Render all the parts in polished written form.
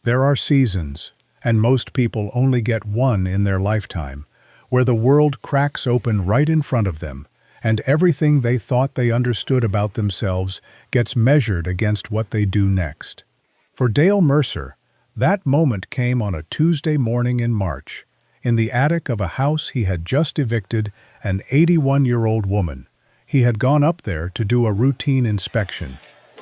There are seasons, and most people only get one in their lifetime, where the world cracks open right in front of them, and everything they thought they understood about themselves gets measured against what they do next. For Dale Mercer, that moment came on a Tuesday morning in March, in the attic of a house he had just evicted an 81-year-old woman. He had gone up there to do a routine inspection.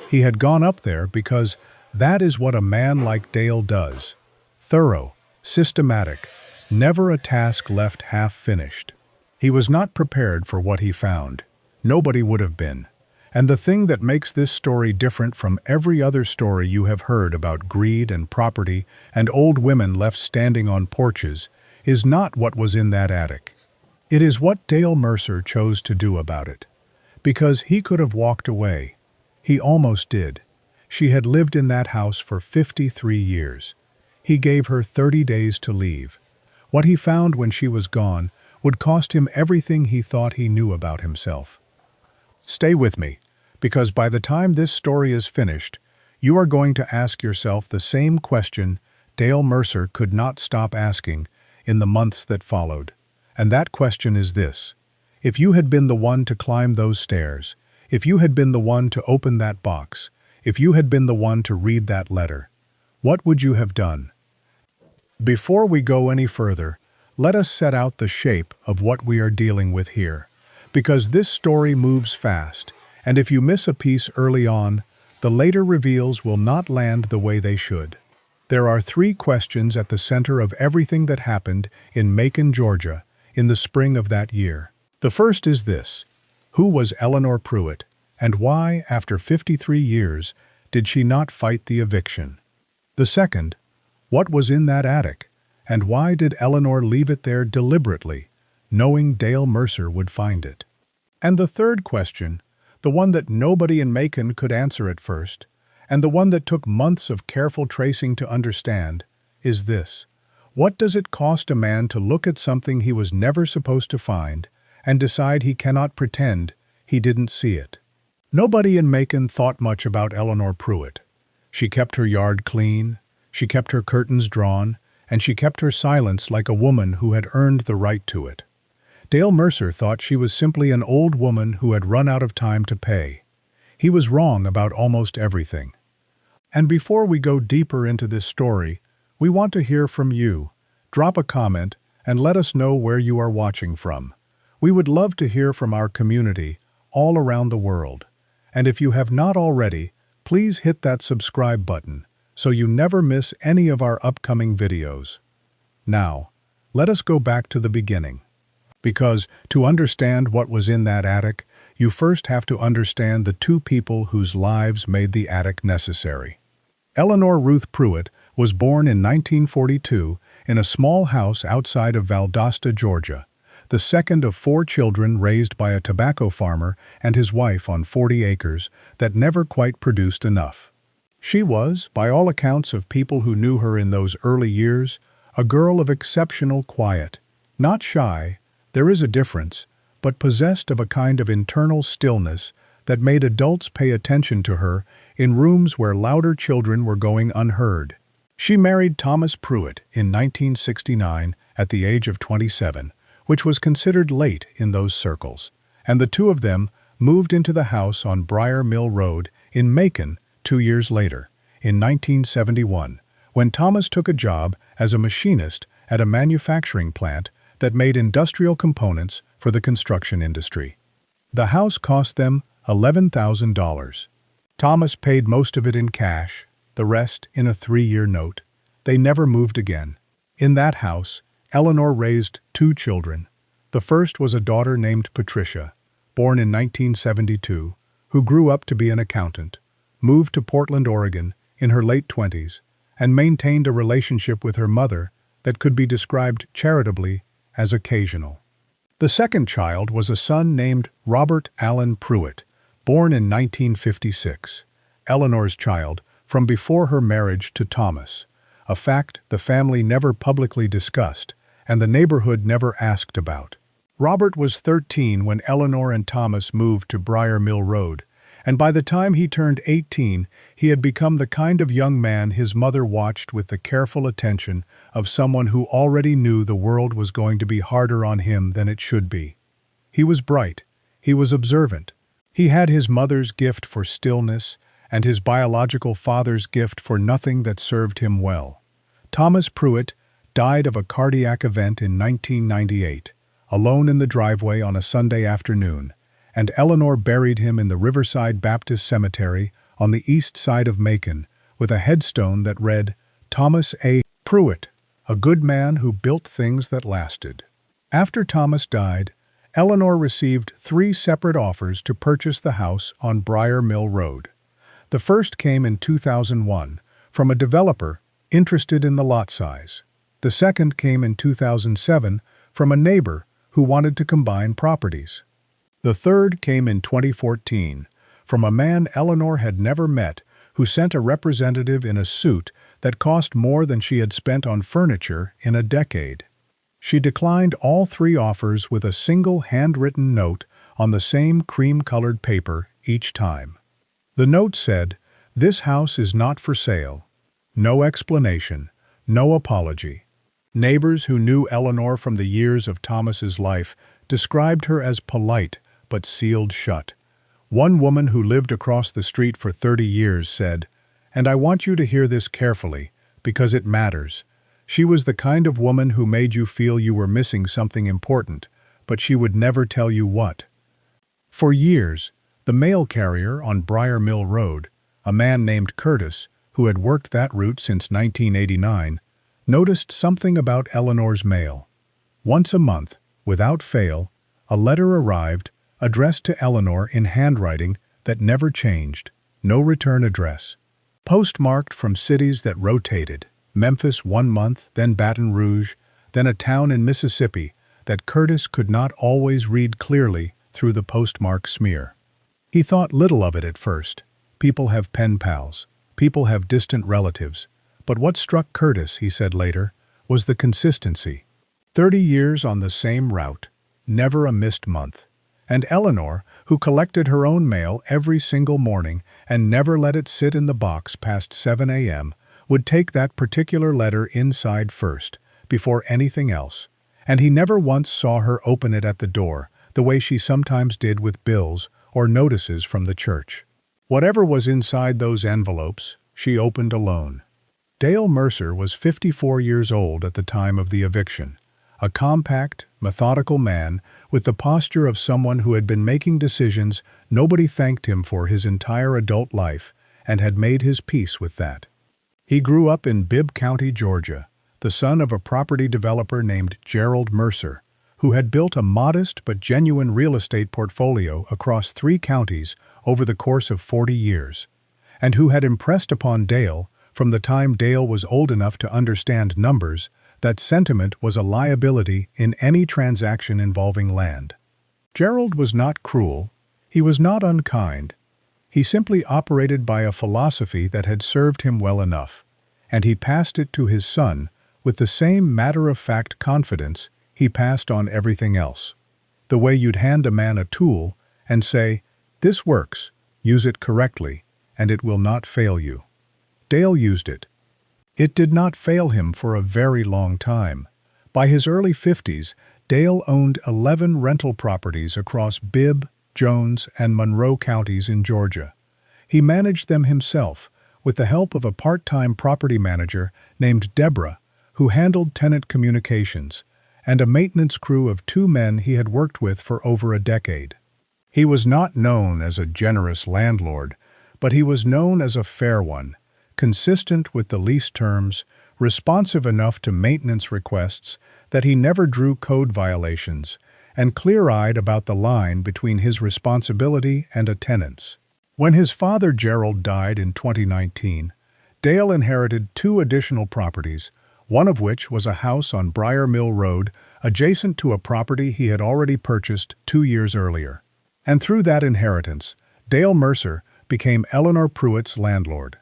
He had gone up there because that is what a man like Dale does. Thorough, systematic, never a task left half-finished. He was not prepared for what he found. Nobody would have been. And the thing that makes this story different from every other story you have heard about greed and property and old women left standing on porches is not what was in that attic. It is what Dale Mercer chose to do about it. Because he could have walked away. He almost did. She had lived in that house for 53 years. He gave her 30 days to leave. What he found when she was gone would cost him everything he thought he knew about himself. Stay with me, because by the time this story is finished, you are going to ask yourself the same question Dale Mercer could not stop asking in the months that followed. And that question is this: if you had been the one to climb those stairs, if you had been the one to open that box, if you had been the one to read that letter, what would you have done? Before we go any further, let us set out the shape of what we are dealing with here, because this story moves fast, and if you miss a piece early on, the later reveals will not land the way they should. There are 3 questions at the center of everything that happened in Macon, Georgia, in the spring of that year. The first is this: who was Eleanor Pruitt, and why, after 53 years, did she not fight the eviction? The second: what was in that attic, and why did Eleanor leave it there deliberately, knowing Dale Mercer would find it? And the third question, the one that nobody in Macon could answer at first, and the one that took months of careful tracing to understand, is this: what does it cost a man to look at something he was never supposed to find and decide he cannot pretend he didn't see it? Nobody in Macon thought much about Eleanor Pruitt. She kept her yard clean, she kept her curtains drawn, and she kept her silence like a woman who had earned the right to it. Dale Mercer thought she was simply an old woman who had run out of time to pay. He was wrong about almost everything. And before we go deeper into this story, we want to hear from you. Drop a comment and let us know where you are watching from. We would love to hear from our community all around the world. And if you have not already, please hit that subscribe button so you never miss any of our upcoming videos. Now, let us go back to the beginning. Because to understand what was in that attic, you first have to understand the 2 people whose lives made the attic necessary. Eleanor Ruth Pruitt was born in 1942 in a small house outside of Valdosta, Georgia, the second of 4 children raised by a tobacco farmer and his wife on 40 acres that never quite produced enough. She was, by all accounts of people who knew her in those early years, a girl of exceptional quiet, not shy, there is a difference, but possessed of a kind of internal stillness that made adults pay attention to her in rooms where louder children were going unheard. She married Thomas Pruitt in 1969 at the age of 27, which was considered late in those circles, and the 2 of them moved into the house on Briar Mill Road in Macon 2 years later, in 1971, when Thomas took a job as a machinist at a manufacturing plant that made industrial components for the construction industry. The house cost them $11,000. Thomas paid most of it in cash, the rest in a 3-year note. They never moved again. In that house, Eleanor raised 2 children. The first was a daughter named Patricia, born in 1972, who grew up to be an accountant, moved to Portland, Oregon, in her late 20s, and maintained a relationship with her mother that could be described charitably as occasional. The second child was a son named Robert Allen Pruitt, born in 1956, Eleanor's child from before her marriage to Thomas, a fact the family never publicly discussed and the neighborhood never asked about. Robert was 13 when Eleanor and Thomas moved to Briar Mill Road, and by the time he turned 18, he had become the kind of young man his mother watched with the careful attention of someone who already knew the world was going to be harder on him than it should be. He was bright. He was observant. He had his mother's gift for stillness and his biological father's gift for nothing that served him well. Thomas Pruitt died of a cardiac event in 1998, alone in the driveway on a Sunday afternoon, and Eleanor buried him in the Riverside Baptist Cemetery on the east side of Macon with a headstone that read, Thomas A. Pruitt, a good man who built things that lasted. After Thomas died, Eleanor received 3 separate offers to purchase the house on Briar Mill Road. The first came in 2001 from a developer interested in the lot size. The second came in 2007 from a neighbor who wanted to combine properties. The third came in 2014 from a man Eleanor had never met who sent a representative in a suit that cost more than she had spent on furniture in a decade. She declined all 3 offers with a single handwritten note on the same cream-colored paper each time. The note said, "This house is not for sale." No explanation, no apology. Neighbors who knew Eleanor from the years of Thomas's life described her as polite but sealed shut. One woman who lived across the street for 30 years said, "And I want you to hear this carefully, because it matters. She was the kind of woman who made you feel you were missing something important, but she would never tell you what." For years, the mail carrier on Briar Mill Road, a man named Curtis, who had worked that route since 1989, noticed something about Eleanor's mail. Once a month, without fail, a letter arrived addressed to Eleanor in handwriting that never changed, no return address. Postmarked from cities that rotated, Memphis one month, then Baton Rouge, then a town in Mississippi that Curtis could not always read clearly through the postmark smear. He thought little of it at first. People have pen pals. People have distant relatives. But what struck Curtis, he said later, was the consistency. 30 years on the same route, never a missed month. And Eleanor, who collected her own mail every single morning and never let it sit in the box past 7 a.m., would take that particular letter inside first, before anything else. And he never once saw her open it at the door, the way she sometimes did with bills or notices from the church. Whatever was inside those envelopes, she opened alone. Dale Mercer was 54 years old at the time of the eviction, a compact, methodical man with the posture of someone who had been making decisions nobody thanked him for his entire adult life and had made his peace with that. He grew up in Bibb County, Georgia, the son of a property developer named Dale Mercer, who had built a modest but genuine real estate portfolio across 3 counties over the course of 40 years, and who had impressed upon Dale, from the time Dale was old enough to understand numbers, that sentiment was a liability in any transaction involving land. Gerald was not cruel. He was not unkind. He simply operated by a philosophy that had served him well enough, and he passed it to his son with the same matter-of-fact confidence he passed on everything else. The way you'd hand a man a tool and say, "This works, use it correctly, and it will not fail you." Dale used it. It did not fail him for a very long time. By his early 50s, Dale owned 11 rental properties across Bibb, Jones, and Monroe counties in Georgia. He managed them himself, with the help of a part-time property manager named Deborah, who handled tenant communications, and a maintenance crew of 2 men he had worked with for over a decade. He was not known as a generous landlord, but he was known as a fair one, consistent with the lease terms, responsive enough to maintenance requests that he never drew code violations, and clear-eyed about the line between his responsibility and a tenant's. When his father Gerald died in 2019, Dale inherited 2 additional properties, one of which was a house on Briar Mill Road adjacent to a property he had already purchased 2 years earlier. And through that inheritance, Dale Mercer became Eleanor Pruitt's landlord.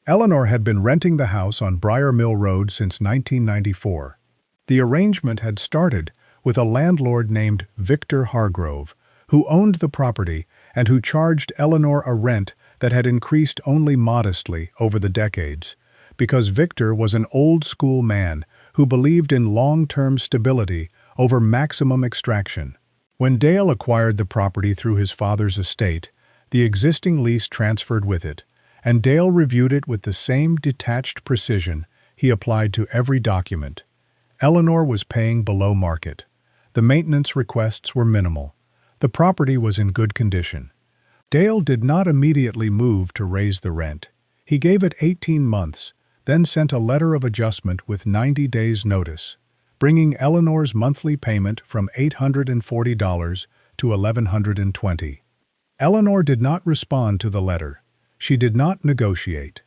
Eleanor had been renting the house on Briar Mill Road since 1994. The arrangement had started with a landlord named Victor Hargrove, who owned the property and who charged Eleanor a rent that had increased only modestly over the decades, because Victor was an old-school man who believed in long-term stability over maximum extraction. When Dale acquired the property through his father's estate, the existing lease transferred with it, and Dale reviewed it with the same detached precision he applied to every document. Eleanor was paying below market. The maintenance requests were minimal. The property was in good condition. Dale did not immediately move to raise the rent. He gave it 18 months, then sent a letter of adjustment with 90 days' notice, bringing Eleanor's monthly payment from $840 to $1,120. Eleanor did not respond to the letter. She did not negotiate.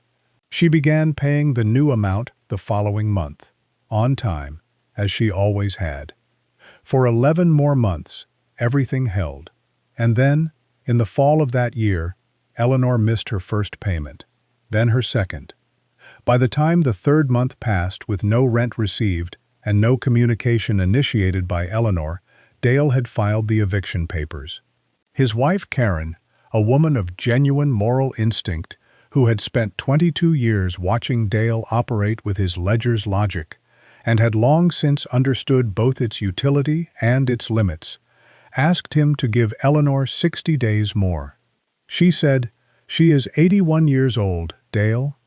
She began paying the new amount the following month, on time, as she always had. For 11 more months, everything held. And then, in the fall of that year, Eleanor missed her first payment, then her second. By the time the third month passed with no rent received and no communication initiated by Eleanor, Dale had filed the eviction papers. His wife Karen, a woman of genuine moral instinct who had spent 22 years watching Dale operate with his ledger's logic, and had long since understood both its utility and its limits, asked him to give Eleanor 60 days more. She said, "She is 81 years old, Dale."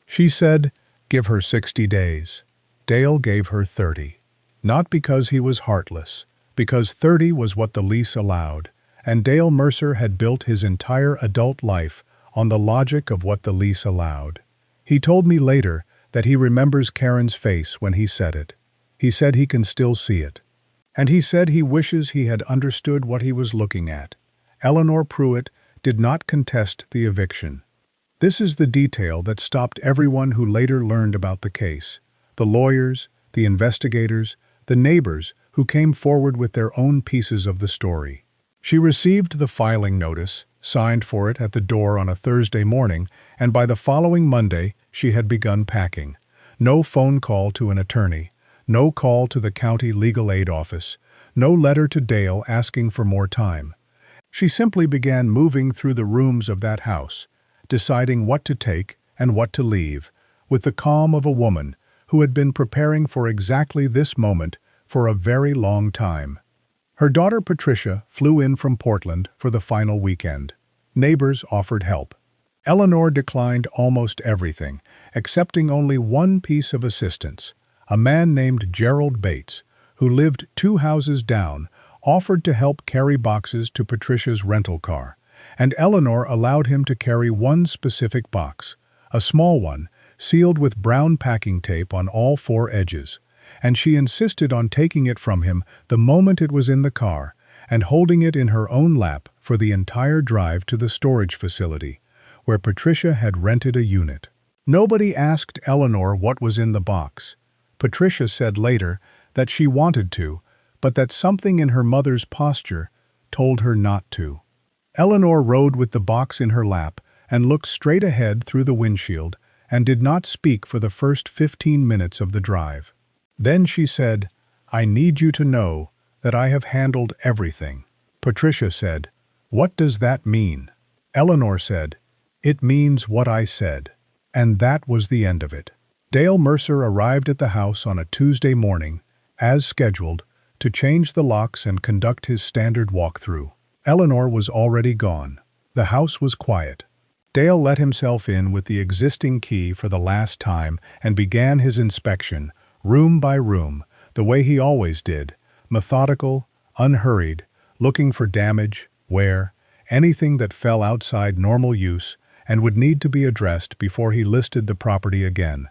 She said, "Give her 60 days." Dale gave her 30. Not because he was heartless, because 30 was what the lease allowed, and Dale Mercer had built his entire adult life on the logic of what the lease allowed. He told me later that he remembers Karen's face when he said it. He said he can still see it. And he said he wishes he had understood what he was looking at. Eleanor Pruitt did not contest the eviction. This is the detail that stopped everyone who later learned about the case. The lawyers, the investigators, the neighbors who came forward with their own pieces of the story. She received the filing notice, signed for it at the door on a Thursday morning, and by the following Monday she had begun packing. No phone call to an attorney, no call to the county legal aid office, no letter to Dale asking for more time. She simply began moving through the rooms of that house, deciding what to take and what to leave, with the calm of a woman who had been preparing for exactly this moment for a very long time. Her daughter Patricia flew in from Portland for the final weekend. Neighbors offered help. Eleanor declined almost everything, accepting only one piece of assistance. A man named Gerald Bates, who lived 2 houses down, offered to help carry boxes to Patricia's rental car, and Eleanor allowed him to carry one specific box, a small one, sealed with brown packing tape on all 4 edges, and she insisted on taking it from him the moment it was in the car and holding it in her own lap for the entire drive to the storage facility, where Patricia had rented a unit. Nobody asked Eleanor what was in the box. Patricia said later that she wanted to, but that something in her mother's posture told her not to. Eleanor rode with the box in her lap and looked straight ahead through the windshield and did not speak for the first 15 minutes of the drive. Then she said, "I need you to know that I have handled everything." Patricia said, "What does that mean?" Eleanor said, "It means what I said." And that was the end of it. Dale Mercer arrived at the house on a Tuesday morning, as scheduled, to change the locks and conduct his standard walkthrough. Eleanor was already gone. The house was quiet. Dale let himself in with the existing key for the last time and began his inspection, room by room, the way he always did, methodical, unhurried, looking for damage, wear, anything that fell outside normal use and would need to be addressed before he listed the property again.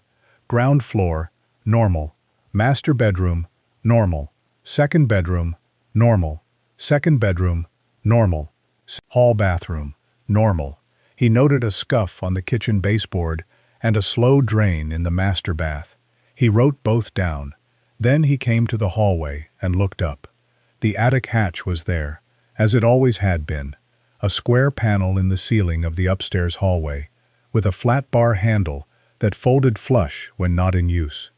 Ground floor, normal. Master bedroom, normal. Second bedroom, normal. Second bedroom, normal. Hall bathroom, normal. He noted a scuff on the kitchen baseboard and a slow drain in the master bath. He wrote both down. Then he came to the hallway and looked up. The attic hatch was there, as it always had been, a square panel in the ceiling of the upstairs hallway, with a flat bar handle that folded flush when not in use.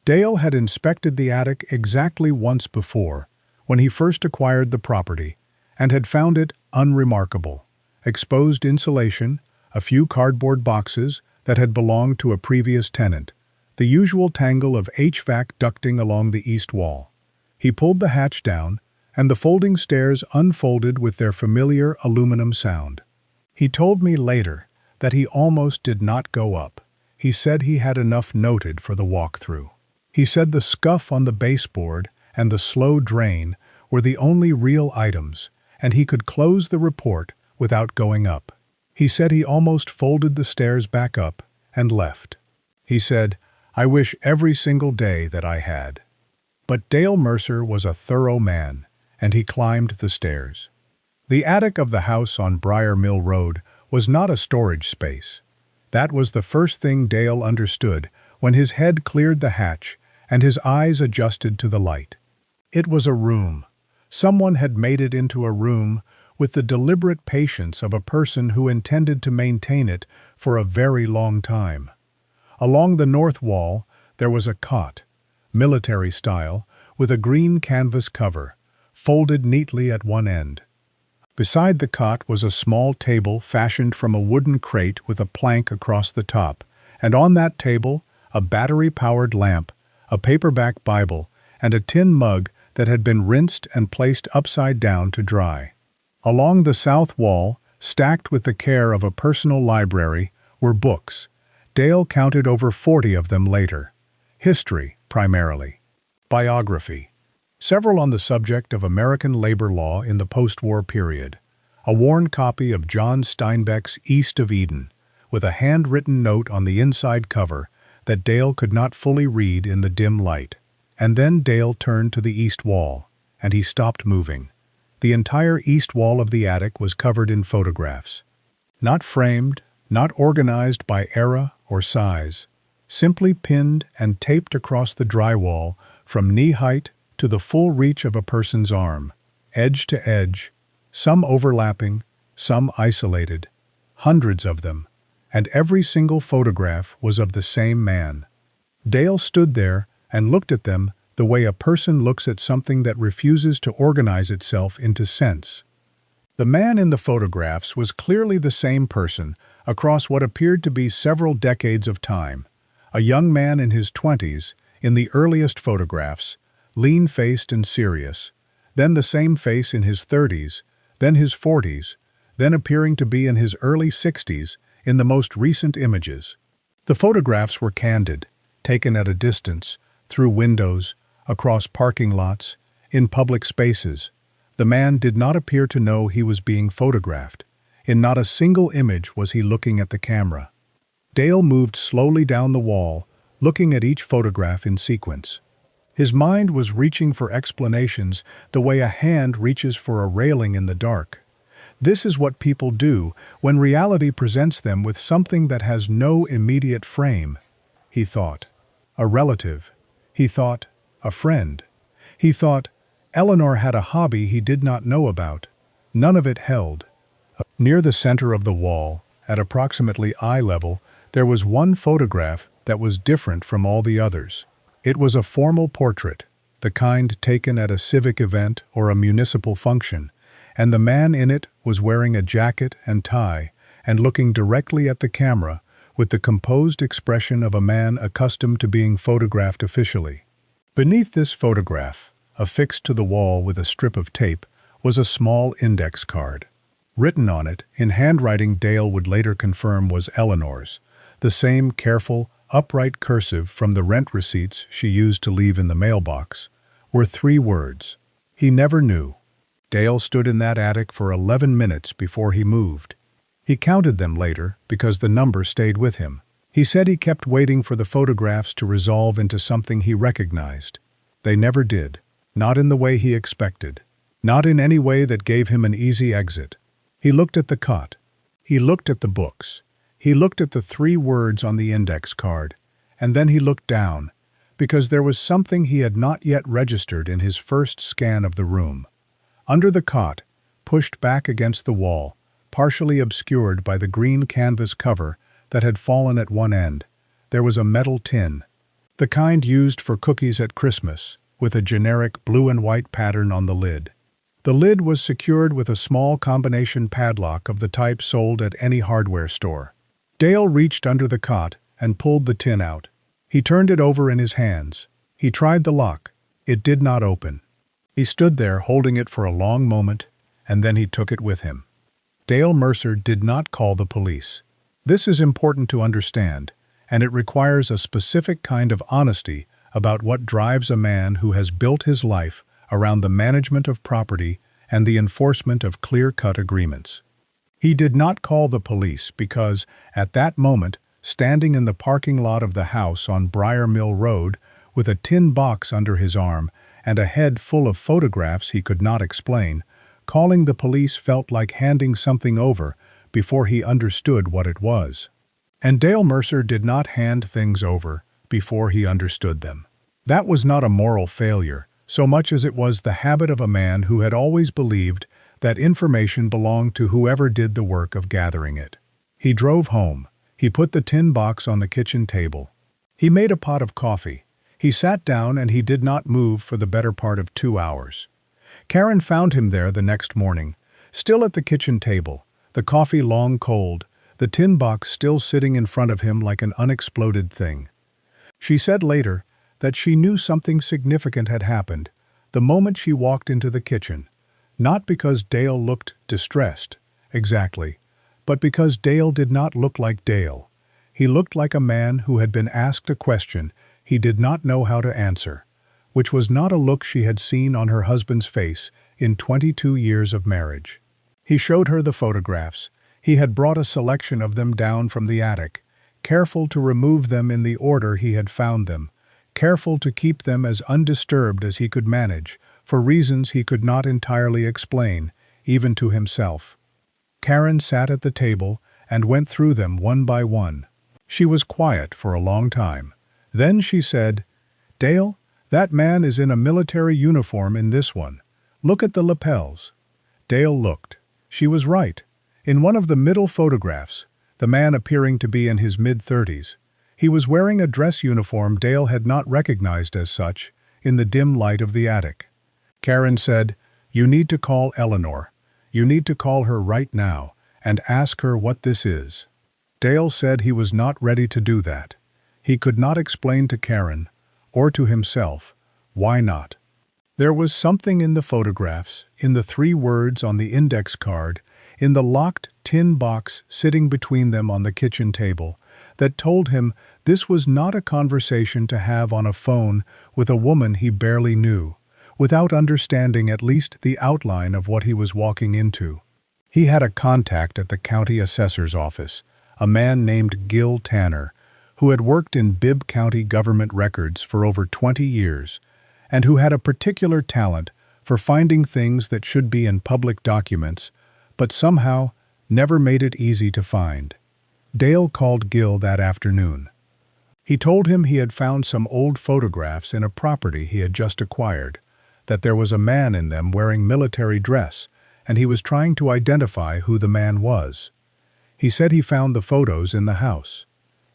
Dale had inspected the attic exactly once before, when he first acquired the property, and had found it unremarkable. Exposed insulation, a few cardboard boxes that had belonged to a previous tenant, the usual tangle of HVAC ducting along the east wall. He pulled the hatch down, and the folding stairs unfolded with their familiar aluminum sound. He told me later that he almost did not go up. He said he had enough noted for the walkthrough. He said the scuff on the baseboard and the slow drain were the only real items, and he could close the report without going up. He said he almost folded the stairs back up and left. He said, "I wish every single day that I had." But Dale Mercer was a thorough man, and he climbed the stairs. The attic of the house on Briar Mill Road was not a storage space. That was the first thing Dale understood when his head cleared the hatch and his eyes adjusted to the light. It was a room. Someone had made it into a room with the deliberate patience of a person who intended to maintain it for a very long time. Along the north wall, there was a cot, military style, with a green canvas cover, folded neatly at one end. Beside the cot was a small table fashioned from a wooden crate with a plank across the top, and on that table, a battery-powered lamp, a paperback Bible, and a tin mug that had been rinsed and placed upside down to dry. Along the south wall, stacked with the care of a personal library, were books. Dale counted over 40 of them later. History, primarily. Biography. Several on the subject of American labor law in the post-war period. A worn copy of John Steinbeck's East of Eden, with a handwritten note on the inside cover that Dale could not fully read in the dim light. And then Dale turned to the east wall, and he stopped moving. The entire east wall of the attic was covered in photographs. Not framed, not organized by era or size, simply pinned and taped across the drywall from knee height to the full reach of a person's arm, edge to edge, some overlapping, some isolated, hundreds of them, and every single photograph was of the same man. Dale stood there and looked at them the way a person looks at something that refuses to organize itself into sense. The man in the photographs was clearly the same person across what appeared to be several decades of time. A young man in his 20s, in the earliest photographs, lean-faced and serious, then the same face in his 30s, then his 40s, then appearing to be in his early 60s in the most recent images. The photographs were candid, taken at a distance, through windows, across parking lots, in public spaces. The man did not appear to know he was being photographed. In not a single image was he looking at the camera. Dale moved slowly down the wall, looking at each photograph in sequence. His mind was reaching for explanations the way a hand reaches for a railing in the dark. This is what people do when reality presents them with something that has no immediate frame. He thought, a relative. He thought, a friend. He thought, Eleanor had a hobby he did not know about. None of it held. Near the center of the wall, at approximately eye level, there was one photograph that was different from all the others. It was a formal portrait, the kind taken at a civic event or a municipal function, and the man in it was wearing a jacket and tie and looking directly at the camera with the composed expression of a man accustomed to being photographed officially. Beneath this photograph, affixed to the wall with a strip of tape, was a small index card. Written on it, in handwriting Dale would later confirm was Eleanor's, the same careful, upright cursive from the rent receipts she used to leave in the mailbox, were 3 words. He never knew. Dale stood in that attic for 11 minutes before he moved. He counted them later because the number stayed with him. He said he kept waiting for the photographs to resolve into something he recognized. They never did. Not in the way he expected. Not in any way that gave him an easy exit. He looked at the cot. He looked at the books. He looked at the 3 words on the index card. And then he looked down, because there was something he had not yet registered in his first scan of the room. Under the cot, pushed back against the wall, partially obscured by the green canvas cover that had fallen at one end, there was a metal tin, the kind used for cookies at Christmas, with a generic blue and white pattern on the lid. The lid was secured with a small combination padlock of the type sold at any hardware store. Dale reached under the cot and pulled the tin out. He turned it over in his hands. He tried the lock. It did not open. He stood there holding it for a long moment, and then he took it with him. Dale Mercer did not call the police. This is important to understand, and it requires a specific kind of honesty about what drives a man who has built his life around the management of property and the enforcement of clear-cut agreements. He did not call the police because, at that moment, standing in the parking lot of the house on Briar Mill Road, with a tin box under his arm and a head full of photographs he could not explain, calling the police felt like handing something over before he understood what it was. And Dale Mercer did not hand things over before he understood them. That was not a moral failure, so much as it was the habit of a man who had always believed that information belonged to whoever did the work of gathering it. He drove home. He put the tin box on the kitchen table. He made a pot of coffee. He sat down and he did not move for the better part of 2 hours. Karen found him there the next morning, still at the kitchen table, the coffee long cold, the tin box still sitting in front of him like an unexploded thing. She said later that she knew something significant had happened the moment she walked into the kitchen, not because Dale looked distressed, exactly, but because Dale did not look like Dale. He looked like a man who had been asked a question he did not know how to answer, which was not a look she had seen on her husband's face in 22 years of marriage. He showed her the photographs. He had brought a selection of them down from the attic, careful to remove them in the order he had found them, careful to keep them as undisturbed as he could manage, for reasons he could not entirely explain, even to himself. Karen sat at the table and went through them one by one. She was quiet for a long time. Then she said, "Dale, that man is in a military uniform in this one. Look at the lapels." Dale looked. She was right. In one of the middle photographs, the man appearing to be in his mid-30s, he was wearing a dress uniform Dale had not recognized as such in the dim light of the attic. Karen said, "You need to call Eleanor. You need to call her right now and ask her what this is." Dale said he was not ready to do that. He could not explain to Karen, or to himself, why not. There was something in the photographs, in the 3 words on the index card, in the locked tin box sitting between them on the kitchen table, that told him this was not a conversation to have on a phone with a woman he barely knew, without understanding at least the outline of what he was walking into. He had a contact at the county assessor's office, a man named Gil Tanner, who had worked in Bibb County government records for over 20 years, and who had a particular talent for finding things that should be in public documents, but somehow never made it easy to find. Dale called Gil that afternoon. He told him he had found some old photographs in a property he had just acquired, that there was a man in them wearing military dress, and he was trying to identify who the man was. He said he found the photos in the house.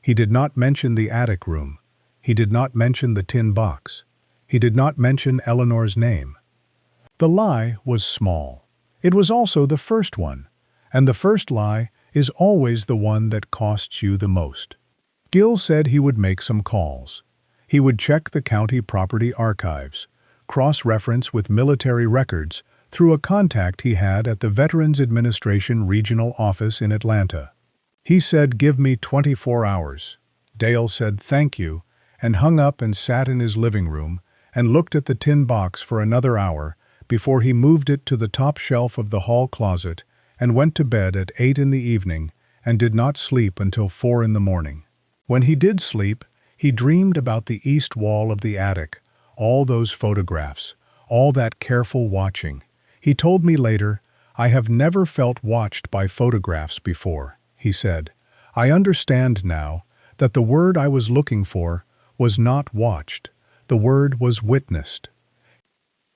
He did not mention the attic room. He did not mention the tin box. He did not mention Eleanor's name. The lie was small. It was also the first one, and the first lie is always the one that costs you the most. Gil said he would make some calls. He would check the county property archives, cross-reference with military records through a contact he had at the Veterans Administration Regional Office in Atlanta. He said, "Give me 24 hours." Dale said, "Thank you," and hung up and sat in his living room and looked at the tin box for another hour before he moved it to the top shelf of the hall closet and went to bed at 8 in the evening and did not sleep until 4 in the morning. When he did sleep, he dreamed about the east wall of the attic, all those photographs, all that careful watching. He told me later, "I have never felt watched by photographs before," he said. "I understand now that the word I was looking for was not watched. The word was witnessed."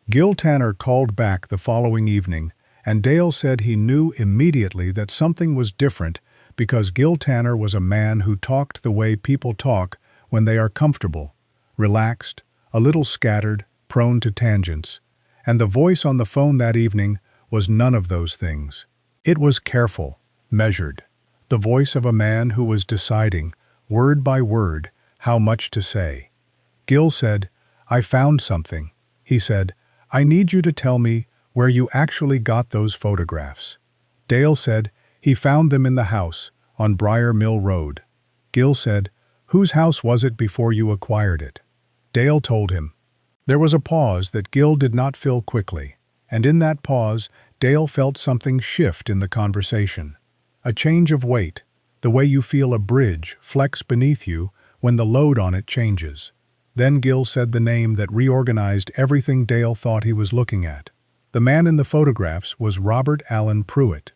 Gil Tanner called back the following evening, and Dale said he knew immediately that something was different because Gil Tanner was a man who talked the way people talk when they are comfortable, relaxed, a little scattered, prone to tangents, And the voice on the phone that evening was none of those things. It was careful, measured, the voice of a man who was deciding, word by word, how much to say. Gil said, "I found something." He said, "I need you to tell me where you actually got those photographs." Dale said, "He found them in the house, on Briar Mill Road." Gil said, "Whose house was it before you acquired it?" Dale told him. There was a pause that Gil did not fill quickly, and in that pause, Dale felt something shift in the conversation. A change of weight, the way you feel a bridge flex beneath you when the load on it changes. Then Gil said the name that reorganized everything Dale thought he was looking at. The man in the photographs was Robert Allen Pruitt.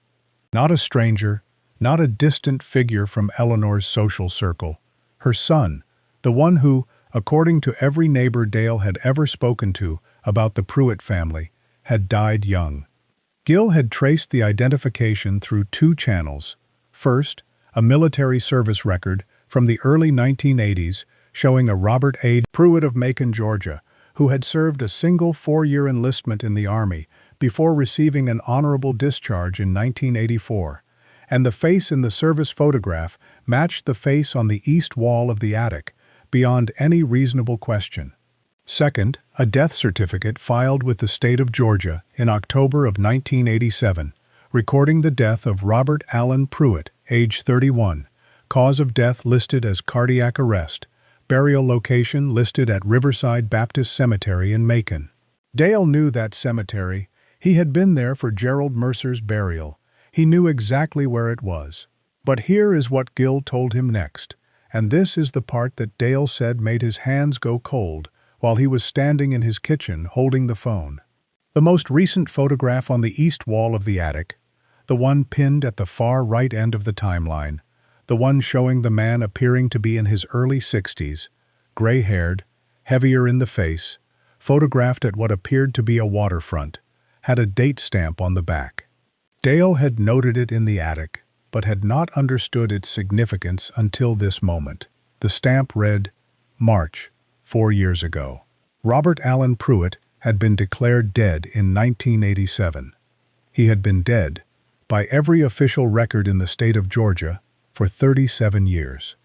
Not a stranger, not a distant figure from Eleanor's social circle. Her son, the one who, according to every neighbor Dale had ever spoken to about the Pruitt family, had died young. Gil had traced the identification through two channels. First, a military service record from the early 1980s showing a Robert A. Pruitt of Macon, Georgia, who had served a single 4-year enlistment in the Army before receiving an honorable discharge in 1984, and the face in the service photograph matched the face on the east wall of the attic, beyond any reasonable question. Second, a death certificate filed with the state of Georgia in October of 1987, recording the death of Robert Allen Pruitt, age 31, cause of death listed as cardiac arrest, burial location listed at Riverside Baptist Cemetery in Macon. Dale knew that cemetery. He had been there for Gerald Mercer's burial. He knew exactly where it was. But here is what Gil told him next, and this is the part that Dale said made his hands go cold while he was standing in his kitchen holding the phone. The most recent photograph on the east wall of the attic, the one pinned at the far right end of the timeline, the one showing the man appearing to be in his early 60s, gray-haired, heavier in the face, photographed at what appeared to be a waterfront, had a date stamp on the back. Dale had noted it in the attic, but had not understood its significance until this moment. The stamp read, March, 4 years ago. Robert Allen Pruitt had been declared dead in 1987. He had been dead, by every official record in the state of Georgia, for 37 years.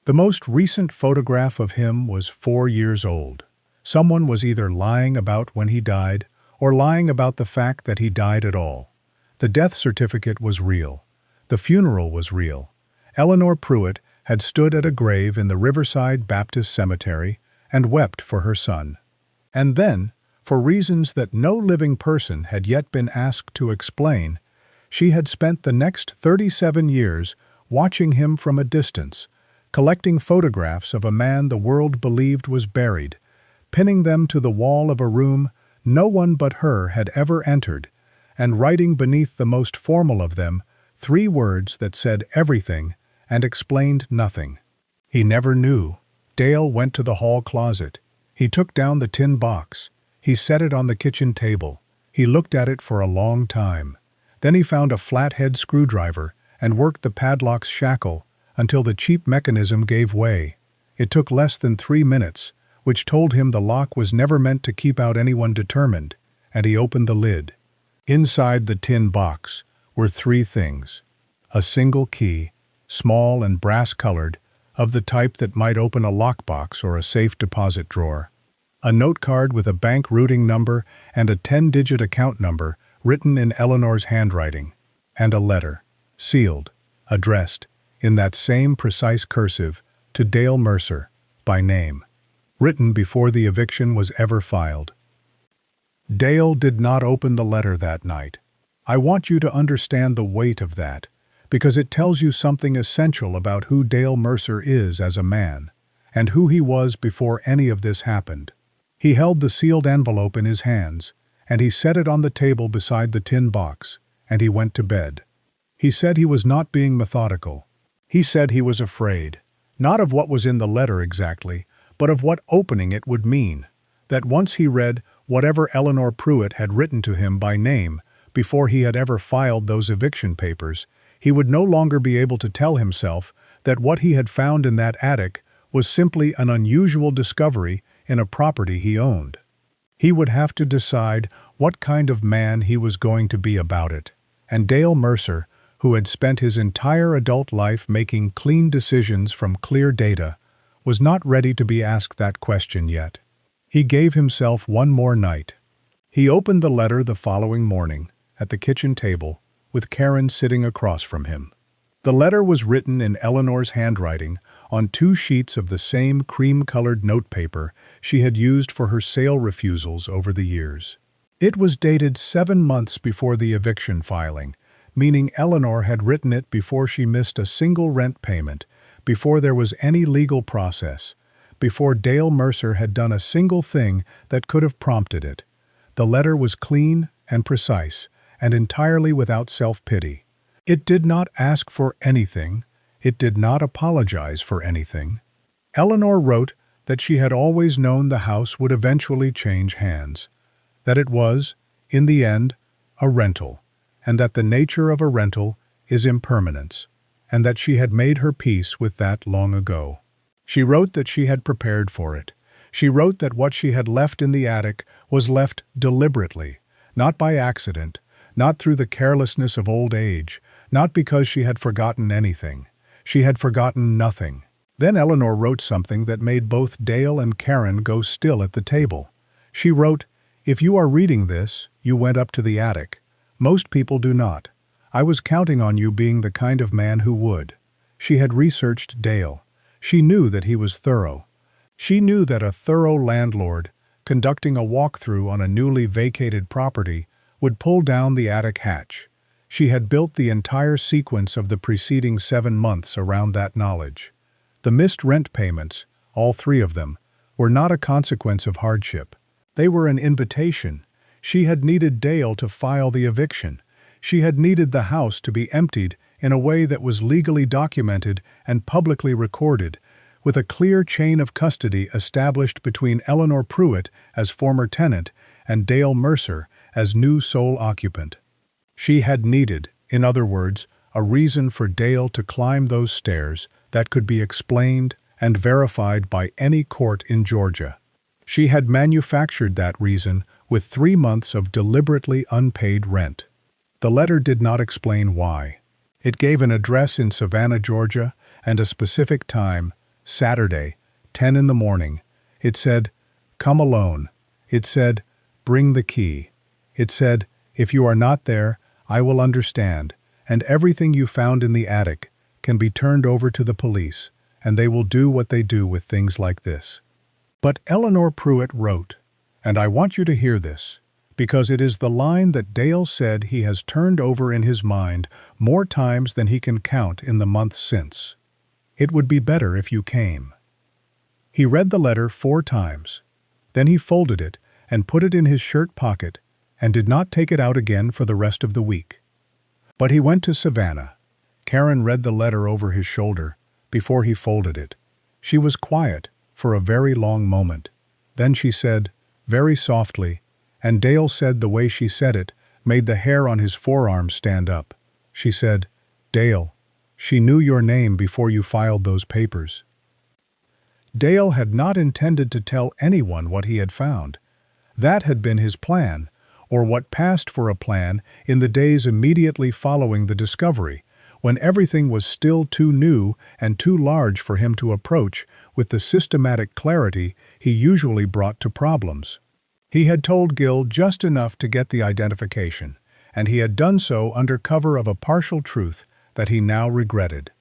The most recent photograph of him was 4 years old. Someone was either lying about when he died or lying about the fact that he died at all. The death certificate was real. The funeral was real. Eleanor Pruitt had stood at a grave in the Riverside Baptist Cemetery and wept for her son. And then, for reasons that no living person had yet been asked to explain, she had spent the next 37 years watching him from a distance, collecting photographs of a man the world believed was buried, pinning them to the wall of a room no one but her had ever entered, and writing beneath the most formal of them 3 words that said everything and explained nothing. He never knew. Dale went to the hall closet. He took down the tin box. He set it on the kitchen table. He looked at it for a long time. Then he found a flathead screwdriver and worked the padlock's shackle until the cheap mechanism gave way. It took less than 3 minutes, which told him the lock was never meant to keep out anyone determined, and he opened the lid. Inside the tin box were 3 things. A single key, small and brass-colored, of the type that might open a lockbox or a safe deposit drawer. A note card with a bank routing number and a 10-digit account number written in Eleanor's handwriting. And a letter, sealed, addressed, in that same precise cursive, to Dale Mercer, by name. Written before the eviction was ever filed. Dale did not open the letter that night. I want you to understand the weight of that, because it tells you something essential about who Dale Mercer is as a man, and who he was before any of this happened. He held the sealed envelope in his hands, and he set it on the table beside the tin box, and he went to bed. He said he was not being methodical. He said he was afraid, not of what was in the letter exactly, but of what opening it would mean, that once he read whatever Eleanor Pruitt had written to him by name before he had ever filed those eviction papers, he would no longer be able to tell himself that what he had found in that attic was simply an unusual discovery in a property he owned. He would have to decide what kind of man he was going to be about it. And Dale Mercer, who had spent his entire adult life making clean decisions from clear data, was not ready to be asked that question yet. He gave himself one more night. He opened the letter the following morning, at the kitchen table, with Karen sitting across from him. The letter was written in Eleanor's handwriting on 2 sheets of the same cream-colored notepaper she had used for her sale refusals over the years. It was dated 7 months before the eviction filing, meaning Eleanor had written it before she missed a single rent payment, before there was any legal process, before Dale Mercer had done a single thing that could have prompted it. The letter was clean and precise, and entirely without self-pity. It did not ask for anything. It did not apologize for anything. Eleanor wrote that she had always known the house would eventually change hands, that it was, in the end, a rental, and that the nature of a rental is impermanence, and that she had made her peace with that long ago. She wrote that she had prepared for it. She wrote that what she had left in the attic was left deliberately, not by accident, not through the carelessness of old age, not because she had forgotten anything. She had forgotten nothing. Then Eleanor wrote something that made both Dale and Karen go still at the table. She wrote, "If you are reading this, you went up to the attic. Most people do not. I was counting on you being the kind of man who would." She had researched Dale. She knew that he was thorough. She knew that a thorough landlord, conducting a walkthrough on a newly vacated property, would pull down the attic hatch. She had built the entire sequence of the preceding 7 months around that knowledge. The missed rent payments, all 3 of them, were not a consequence of hardship. They were an invitation. She had needed Dale to file the eviction. She had needed the house to be emptied in a way that was legally documented and publicly recorded, with a clear chain of custody established between Eleanor Pruitt as former tenant and Dale Mercer as new sole occupant. She had needed, in other words, a reason for Dale to climb those stairs that could be explained and verified by any court in Georgia. She had manufactured that reason with 3 months of deliberately unpaid rent. The letter did not explain why. It gave an address in Savannah, Georgia, and a specific time, Saturday, 10 in the morning. It said, "Come alone." It said, "Bring the key." It said, "If you are not there, I will understand, and everything you found in the attic can be turned over to the police, and they will do what they do with things like this." But Eleanor Pruitt wrote, and I want you to hear this, because it is the line that Dale said he has turned over in his mind more times than he can count in the months since. "It would be better if you came." He read the letter 4 times. Then he folded it and put it in his shirt pocket and did not take it out again for the rest of the week. But he went to Savannah. Karen read the letter over his shoulder before he folded it. She was quiet for a very long moment. Then she said, very softly, and Dale said the way she said it made the hair on his forearm stand up. She said, "Dale, she knew your name before you filed those papers." Dale had not intended to tell anyone what he had found. That had been his plan, or what passed for a plan in the days immediately following the discovery, when everything was still too new and too large for him to approach with the systematic clarity he usually brought to problems. He had told Gil just enough to get the identification, and he had done so under cover of a partial truth that he now regretted.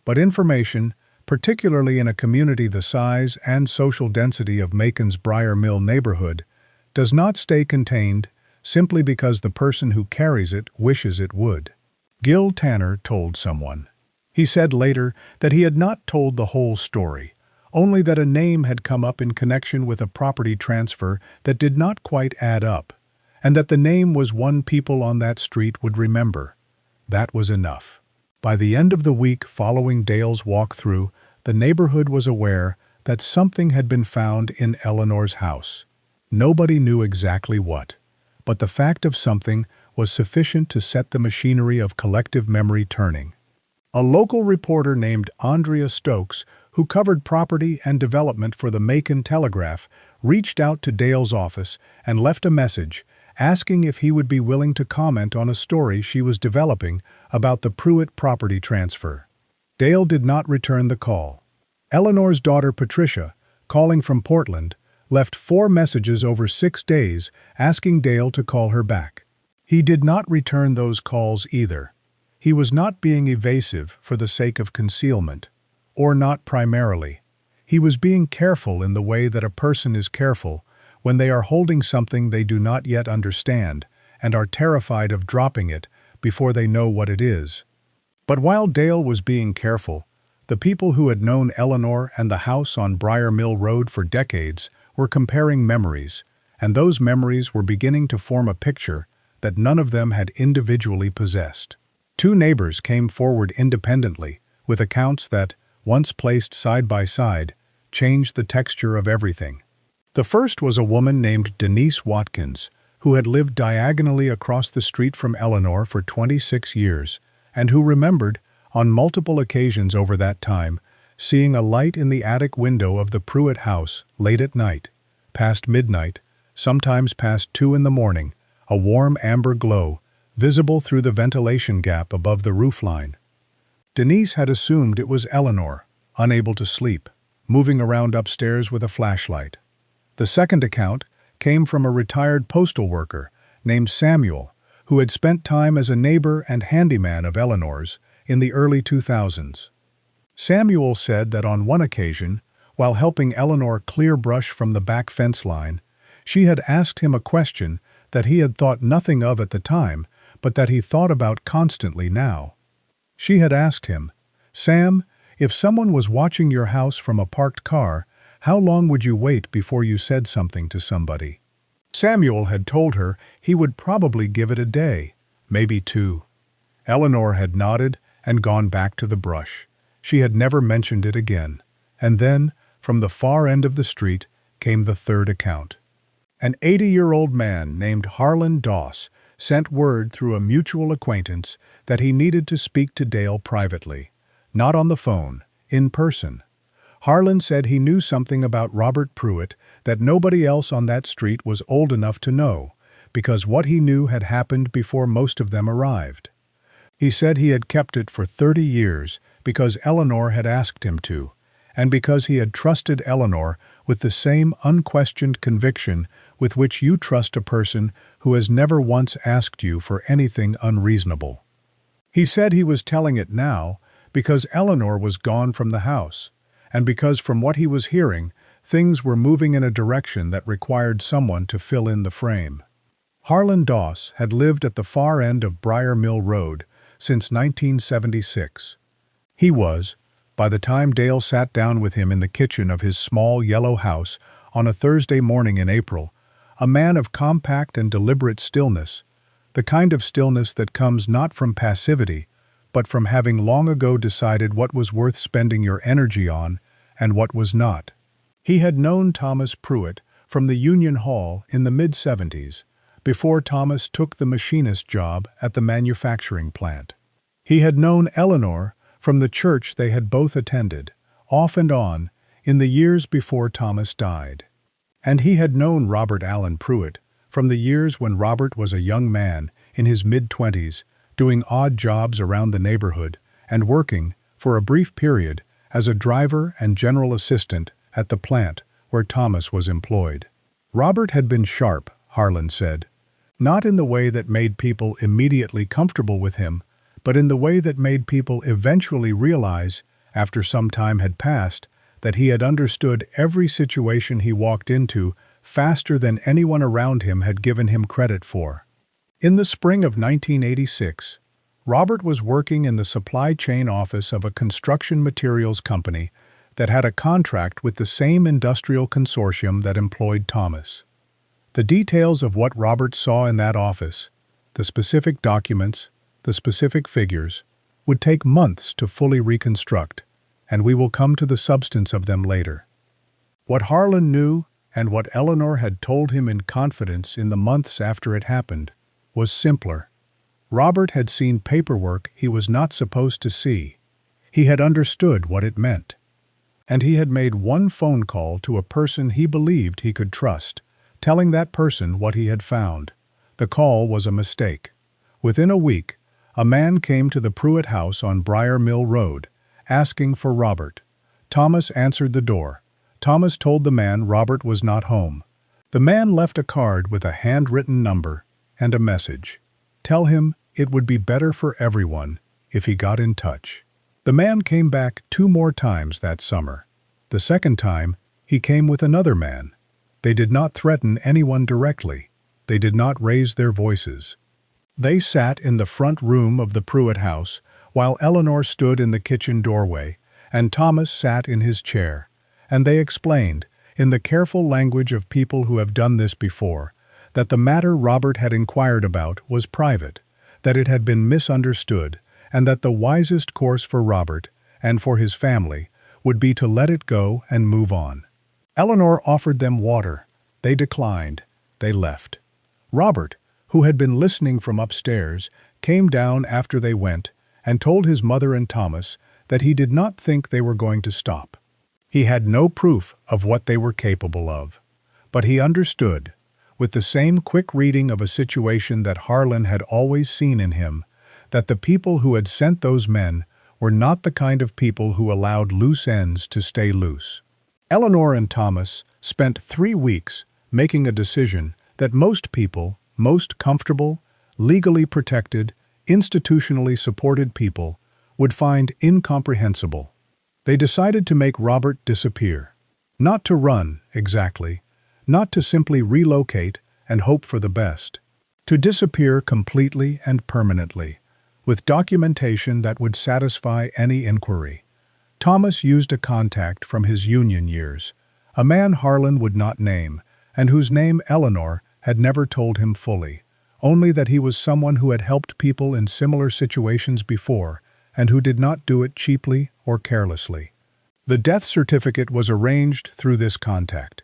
But information, particularly in a community the size and social density of Macon's Briar Mill neighborhood, does not stay contained simply because the person who carries it wishes it would. Gil Tanner told someone. He said later that he had not told the whole story, only that a name had come up in connection with a property transfer that did not quite add up, and that the name was one people on that street would remember. That was enough. By the end of the week following Dale's walkthrough, the neighborhood was aware that something had been found in Eleanor's house. Nobody knew exactly what, but the fact of something was sufficient to set the machinery of collective memory turning. A local reporter named Andrea Stokes, who covered property and development for the Macon Telegraph, reached out to Dale's office and left a message asking if he would be willing to comment on a story she was developing about the Pruitt property transfer. Dale did not return the call. Eleanor's daughter Patricia, calling from Portland, left 4 messages over 6 days asking Dale to call her back. He did not return those calls either. He was not being evasive for the sake of concealment, or not primarily. He was being careful in the way that a person is careful when they are holding something they do not yet understand and are terrified of dropping it before they know what it is. But while Dale was being careful, the people who had known Eleanor and the house on Briar Mill Road for decades were comparing memories, and those memories were beginning to form a picture that none of them had individually possessed. 2 neighbors came forward independently with accounts that, once placed side by side, changed the texture of everything. The first was a woman named Denise Watkins, who had lived diagonally across the street from Eleanor for 26 years, and who remembered, on multiple occasions over that time, seeing a light in the attic window of the Pruitt house late at night, past midnight, sometimes past 2 in the morning, a warm amber glow, visible through the ventilation gap above the roofline. Denise had assumed it was Eleanor, unable to sleep, moving around upstairs with a flashlight. The second account came from a retired postal worker named Samuel, who had spent time as a neighbor and handyman of Eleanor's in the early 2000s. Samuel said that on one occasion, while helping Eleanor clear brush from the back fence line, she had asked him a question that he had thought nothing of at the time, but that he thought about constantly now. She had asked him, "Sam, if someone was watching your house from a parked car, how long would you wait before you said something to somebody?" Samuel had told her he would probably give it a day, maybe 2. Eleanor had nodded and gone back to the brush. She had never mentioned it again. And then, from the far end of the street, came the third account. An 80-year-old man named Harlan Doss sent word through a mutual acquaintance that he needed to speak to Dale privately, not on the phone, in person. Harlan said he knew something about Robert Pruitt that nobody else on that street was old enough to know, because what he knew had happened before most of them arrived. He said he had kept it for 30 years because Eleanor had asked him to, and because he had trusted Eleanor with the same unquestioned conviction with which you trust a person who has never once asked you for anything unreasonable. He said he was telling it now because Eleanor was gone from the house, and because from what he was hearing, things were moving in a direction that required someone to fill in the frame. Harlan Doss had lived at the far end of Briar Mill Road since 1976. He was, by the time Dale sat down with him in the kitchen of his small yellow house on a Thursday morning in April, a man of compact and deliberate stillness, the kind of stillness that comes not from passivity, but from having long ago decided what was worth spending your energy on and what was not. He had known Thomas Pruitt from the Union Hall in the mid-70s, before Thomas took the machinist job at the manufacturing plant. He had known Eleanor from the church they had both attended, off and on, in the years before Thomas died. And he had known Robert Allen Pruitt from the years when Robert was a young man in his mid-20s, doing odd jobs around the neighborhood and working, for a brief period, as a driver and general assistant at the plant where Thomas was employed. Robert had been sharp, Harlan said, not in the way that made people immediately comfortable with him, but in the way that made people eventually realize, after some time had passed, that he had understood every situation he walked into faster than anyone around him had given him credit for. In the spring of 1986, Robert was working in the supply chain office of a construction materials company that had a contract with the same industrial consortium that employed Thomas. The details of what Robert saw in that office, the specific documents, the specific figures, would take months to fully reconstruct, and we will come to the substance of them later. What Harlan knew, and what Eleanor had told him in confidence in the months after it happened, was simpler. Robert had seen paperwork he was not supposed to see. He had understood what it meant. and he had made one phone call to a person he believed he could trust, telling that person what he had found. The call was a mistake. Within a week, a man came to the Pruitt house on Briar Mill Road, asking for Robert. Thomas answered the door. Thomas told the man Robert was not home. The man left a card with a handwritten number and a message. Tell him it would be better for everyone if he got in touch. The man came back 2 more times that summer. The second time, he came with another man. They did not threaten anyone directly. They did not raise their voices. They sat in the front room of the Pruitt house, while Eleanor stood in the kitchen doorway, and Thomas sat in his chair. And they explained, in the careful language of people who have done this before, that the matter Robert had inquired about was private, that it had been misunderstood, and that the wisest course for Robert, and for his family, would be to let it go and move on. Eleanor offered them water. They declined. They left. Robert, who had been listening from upstairs, came down after they went and told his mother and Thomas that he did not think they were going to stop. He had no proof of what they were capable of, but he understood, with the same quick reading of a situation that Harlan had always seen in him, that the people who had sent those men were not the kind of people who allowed loose ends to stay loose. Eleanor and Thomas spent 3 weeks making a decision that most people, most comfortable, legally protected, institutionally supported people, would find incomprehensible. They decided to make Robert disappear. Not to run, exactly. Not to simply relocate and hope for the best. To disappear completely and permanently, with documentation that would satisfy any inquiry. Thomas used a contact from his union years, a man Harlan would not name, and whose name Eleanor had never told him fully, only that he was someone who had helped people in similar situations before, and who did not do it cheaply or carelessly. The death certificate was arranged through this contact.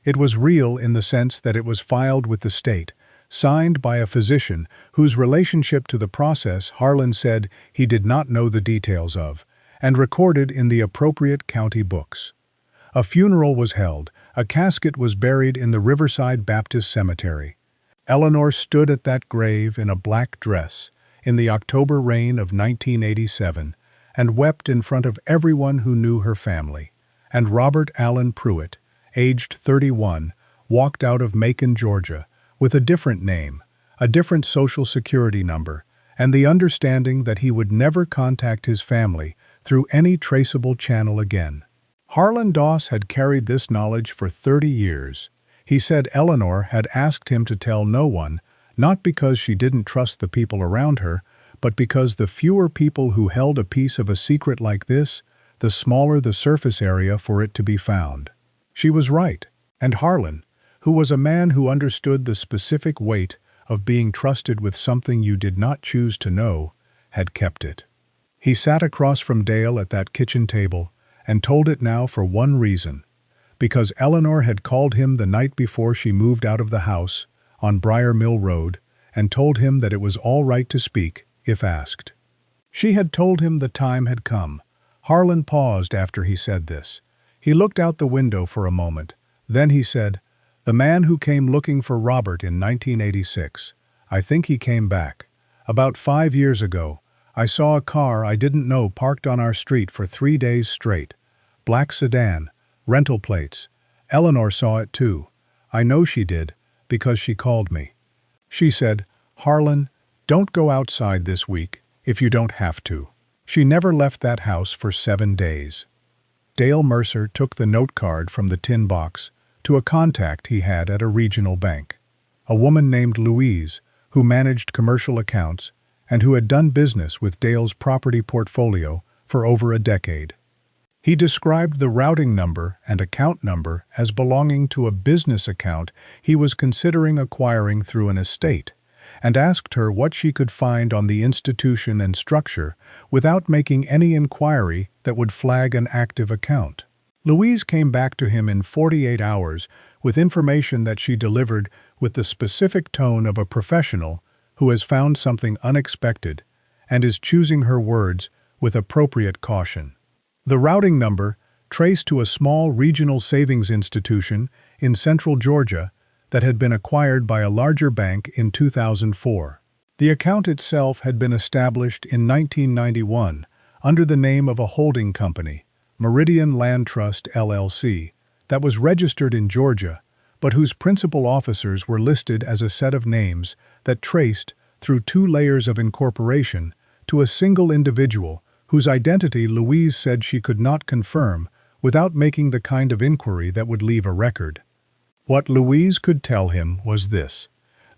It was real in the sense that it was filed with the state, signed by a physician whose relationship to the process Harlan said he did not know the details of, and recorded in the appropriate county books. A funeral was held. A casket was buried in the Riverside Baptist Cemetery. Eleanor stood at that grave in a black dress in the October rain of 1987 and wept in front of everyone who knew her family. And Robert Allen Pruitt, aged 31, walked out of Macon, Georgia, with a different name, a different social security number, and the understanding that he would never contact his family through any traceable channel again. Harlan Doss had carried this knowledge for 30 years. He said Eleanor had asked him to tell no one, not because she didn't trust the people around her, but because the fewer people who held a piece of a secret like this, the smaller the surface area for it to be found. She was right, and Harlan, who was a man who understood the specific weight of being trusted with something you did not choose to know, had kept it. He sat across from Dale at that kitchen table and told it now for one reason, because Eleanor had called him the night before she moved out of the house on Briar Mill Road and told him that it was all right to speak if asked. She had told him the time had come. Harlan paused after he said this. He looked out the window for a moment. Then he said, "The man who came looking for Robert in 1986. I think he came back. About 5 years ago, I saw a car I didn't know parked on our street for 3 days straight. Black sedan, rental plates. Eleanor saw it too. I know she did, because she called me. She said, 'Harlan, don't go outside this week if you don't have to.' She never left that house for 7 days." Dale Mercer took the note card from the tin box to a contact he had at a regional bank, a woman named Louise, who managed commercial accounts and who had done business with Dale's property portfolio for over a decade. He described the routing number and account number as belonging to a business account he was considering acquiring through an estate, and asked her what she could find on the institution and structure without making any inquiry that would flag an active account. Louise came back to him in 48 hours with information that she delivered with the specific tone of a professional who has found something unexpected and is choosing her words with appropriate caution. The routing number traced to a small regional savings institution in central Georgia that had been acquired by a larger bank in 2004. The account itself had been established in 1991 under the name of a holding company, Meridian Land Trust LLC, that was registered in Georgia, but whose principal officers were listed as a set of names that traced, through 2 layers of incorporation, to a single individual whose identity Louise said she could not confirm without making the kind of inquiry that would leave a record. What Louise could tell him was this: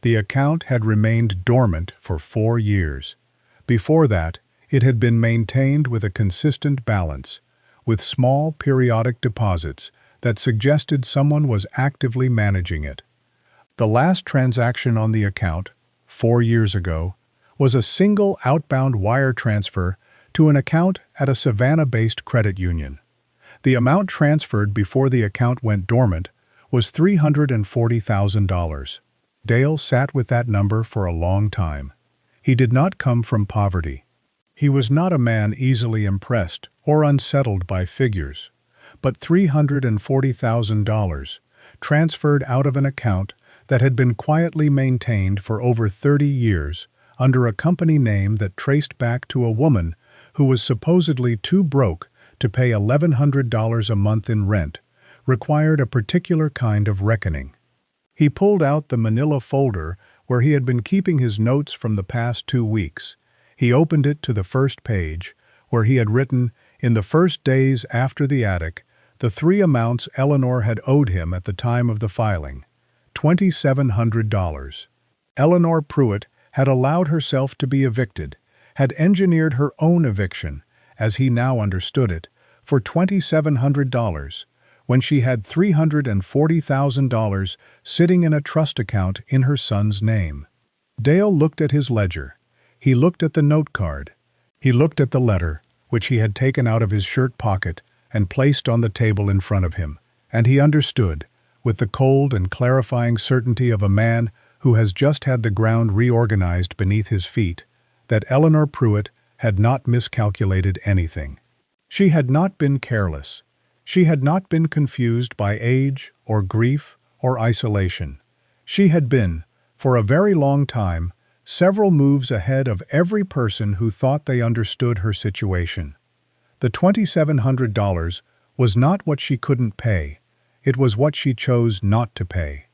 the account had remained dormant for 4 years. Before that, it had been maintained with a consistent balance, with small periodic deposits that suggested someone was actively managing it. The last transaction on the account, 4 years ago, was a single outbound wire transfer to an account at a Savannah-based credit union. The amount transferred before the account went dormant was $340,000. Dale sat with that number for a long time. He did not come from poverty. He was not a man easily impressed or unsettled by figures. But $340,000, transferred out of an account that had been quietly maintained for over 30 years under a company name that traced back to a woman who was supposedly too broke to pay $1,100 a month in rent, required a particular kind of reckoning. He pulled out the manila folder where he had been keeping his notes from the past 2 weeks. He opened it to the first page, where he had written, in the first days after the attic, the 3 amounts Eleanor had owed him at the time of the filing: $2,700. Eleanor Pruitt had allowed herself to be evicted, had engineered her own eviction, as he now understood it, for $2,700, when she had $340,000 sitting in a trust account in her son's name. Dale looked at his ledger. He looked at the note card. He looked at the letter, which he had taken out of his shirt pocket and placed on the table in front of him, and he understood, with the cold and clarifying certainty of a man who has just had the ground reorganized beneath his feet, that Eleanor Pruitt had not miscalculated anything. She had not been careless. She had not been confused by age or grief or isolation. She had been, for a very long time, several moves ahead of every person who thought they understood her situation. The $2,700 was not what she couldn't pay. It was what she chose not to pay.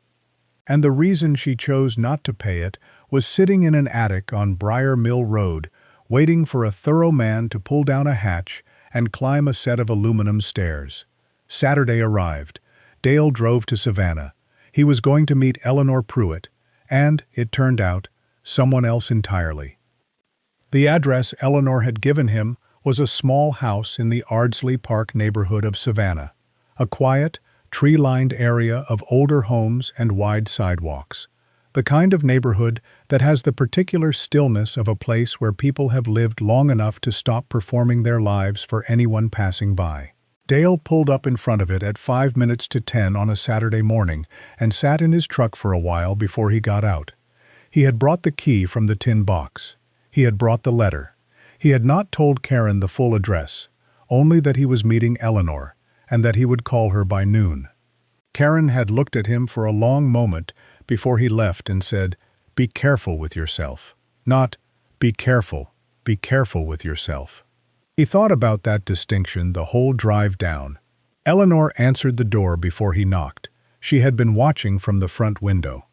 And the reason she chose not to pay it was sitting in an attic on Briar Mill Road, waiting for a thorough man to pull down a hatch and climb a set of aluminum stairs. Saturday arrived. Dale drove to Savannah. He was going to meet Eleanor Pruitt, and, it turned out, someone else entirely. The address Eleanor had given him was a small house in the Ardsley Park neighborhood of Savannah, a quiet, tree-lined area of older homes and wide sidewalks, the kind of neighborhood that has the particular stillness of a place where people have lived long enough to stop performing their lives for anyone passing by. Dale pulled up in front of it at 5 minutes to 10 on a Saturday morning and sat in his truck for a while before he got out. He had brought the key from the tin box. He had brought the letter. He had not told Karen the full address, only that he was meeting Eleanor, and that he would call her by noon. Karen had looked at him for a long moment before he left and said, "Be careful with yourself." Not, be careful with yourself. He thought about that distinction the whole drive down. Eleanor answered the door before he knocked. She had been watching from the front window.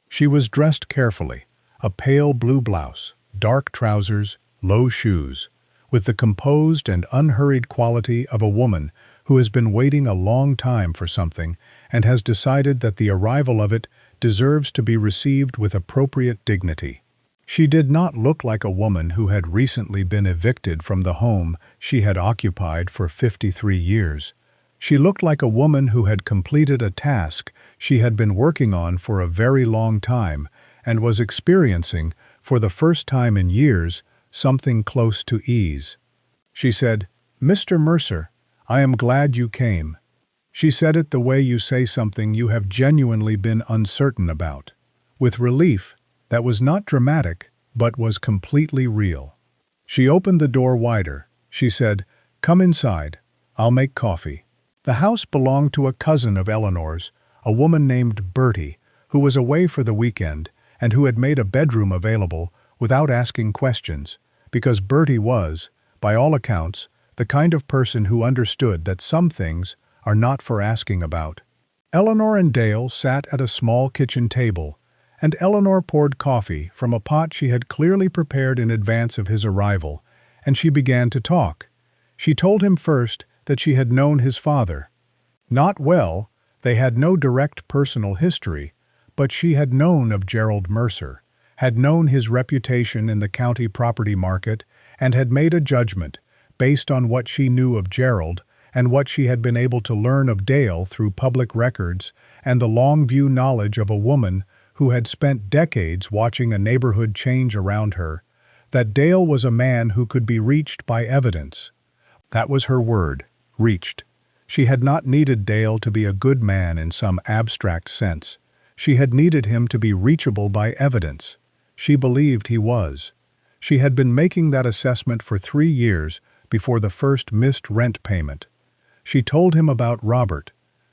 She was dressed carefully, a pale blue blouse, dark trousers, low shoes, with the composed and unhurried quality of a woman who has been waiting a long time for something and has decided that the arrival of it deserves to be received with appropriate dignity. She did not look like a woman who had recently been evicted from the home she had occupied for 53 years. She looked like a woman who had completed a task she had been working on for a very long time and was experiencing, for the first time in years, something close to ease. She said, "Mr. Mercer, I am glad you came." She said it the way you say something you have genuinely been uncertain about, with relief that was not dramatic but was completely real. She opened the door wider. She said, "Come inside. I'll make coffee." The house belonged to a cousin of Eleanor's, a woman named Bertie, who was away for the weekend and who had made a bedroom available without asking questions, because Bertie was, by all accounts, the kind of person who understood that some things are not for asking about. Eleanor and Dale sat at a small kitchen table, and Eleanor poured coffee from a pot she had clearly prepared in advance of his arrival, and she began to talk. She told him first that she had known his father. Not well, they had no direct personal history, but she had known of Gerald Mercer, had known his reputation in the county property market, and had made a judgment, based on what she knew of Gerald and what she had been able to learn of Dale through public records and the long-view knowledge of a woman who had spent decades watching a neighborhood change around her, that Dale was a man who could be reached by evidence. That was her word, reached. She had not needed Dale to be a good man in some abstract sense. She had needed him to be reachable by evidence. She believed he was. She had been making that assessment for 3 years before the first missed rent payment. She told him about Robert,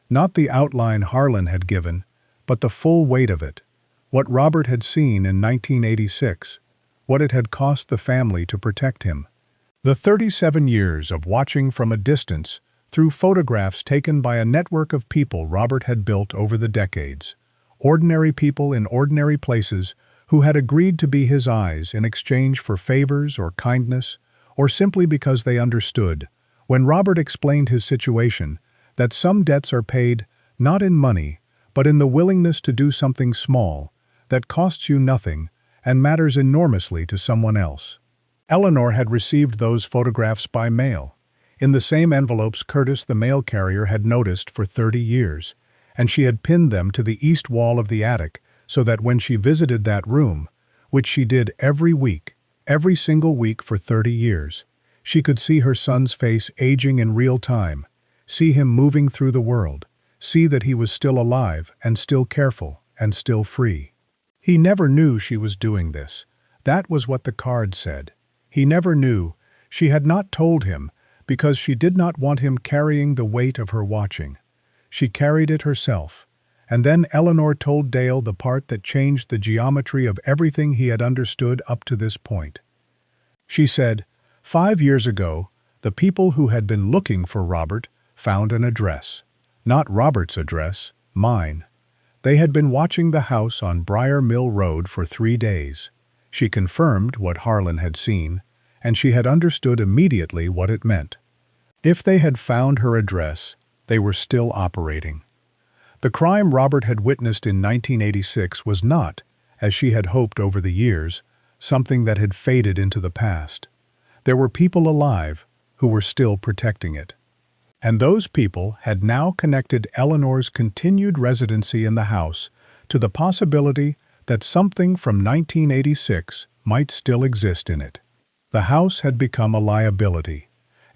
not the outline Harlan had given, but the full weight of it, what Robert had seen in 1986, what it had cost the family to protect him. The 37 years of watching from a distance through photographs taken by a network of people Robert had built over the decades, ordinary people in ordinary places who had agreed to be his eyes in exchange for favors or kindness, or simply because they understood, when Robert explained his situation, that some debts are paid not in money, but in the willingness to do something small that costs you nothing and matters enormously to someone else. Eleanor had received those photographs by mail, in the same envelopes Curtis the mail carrier had noticed for 30 years, and she had pinned them to the east wall of the attic so that when she visited that room, which she did every week, every single week for 30 years, she could see her son's face aging in real time, see him moving through the world, see that he was still alive and still careful and still free. He never knew she was doing this. That was what the card said. He never knew. She had not told him because she did not want him carrying the weight of her watching. She carried it herself. And then Eleanor told Dale the part that changed the geometry of everything he had understood up to this point. She said, 5 years ago, the people who had been looking for Robert found an address. Not Robert's address, mine. They had been watching the house on Briar Mill Road for 3 days. She confirmed what Harlan had seen, and she had understood immediately what it meant. If they had found her address, they were still operating. The crime Robert had witnessed in 1986 was not, as she had hoped over the years, something that had faded into the past. There were people alive who were still protecting it. And those people had now connected Eleanor's continued residency in the house to the possibility that something from 1986 might still exist in it. The house had become a liability.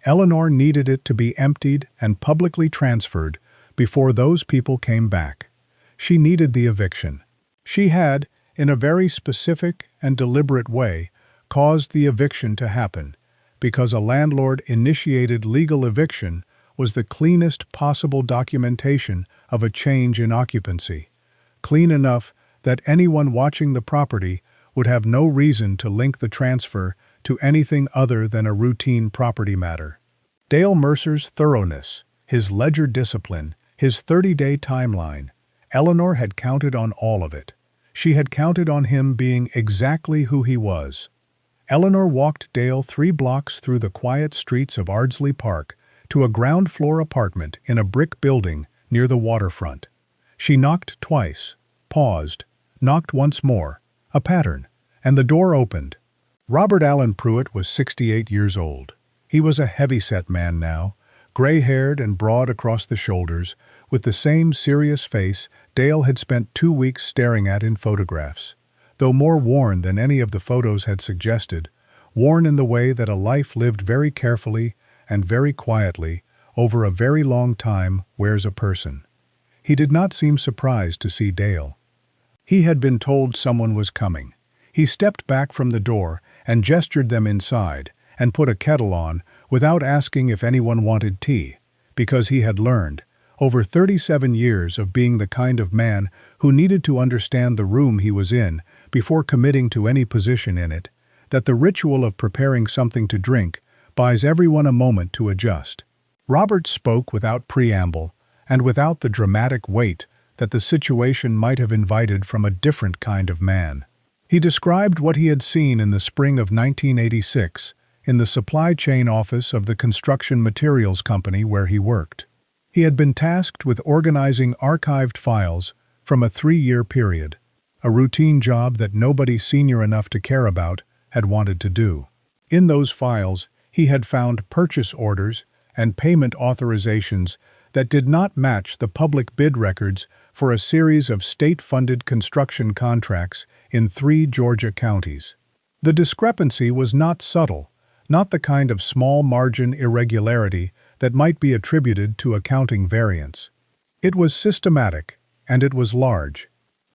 Eleanor needed it to be emptied and publicly transferred before those people came back. She needed the eviction. She had, in a very specific and deliberate way, caused the eviction to happen, because a landlord-initiated legal eviction was the cleanest possible documentation of a change in occupancy, clean enough that anyone watching the property would have no reason to link the transfer to anything other than a routine property matter. Dale Mercer's thoroughness, his ledger discipline, his 30-day timeline, Eleanor had counted on all of it. She had counted on him being exactly who he was. Eleanor walked Dale 3 blocks through the quiet streets of Ardsley Park to a ground-floor apartment in a brick building near the waterfront. She knocked twice, paused, knocked once more, a pattern, and the door opened. Robert Allen Pruitt was 68 years old. He was a heavy-set man now, gray-haired and broad across the shoulders, with the same serious face Dale had spent 2 weeks staring at in photographs, though more worn than any of the photos had suggested, worn in the way that a life lived very carefully and very quietly over a very long time wears a person. He did not seem surprised to see Dale. He had been told someone was coming. He stepped back from the door and gestured them inside and put a kettle on without asking if anyone wanted tea, because he had learned, over 37 years of being the kind of man who needed to understand the room he was in before committing to any position in it, that the ritual of preparing something to drink buys everyone a moment to adjust. Robert spoke without preamble and without the dramatic weight that the situation might have invited from a different kind of man. He described what he had seen in the spring of 1986 in the supply chain office of the construction materials company where he worked. He had been tasked with organizing archived files from a 3-year period, a routine job that nobody senior enough to care about had wanted to do. In those files, he had found purchase orders and payment authorizations that did not match the public bid records for a series of state-funded construction contracts in 3 Georgia counties. The discrepancy was not subtle, not the kind of small margin irregularity that might be attributed to accounting variance. It was systematic, and it was large.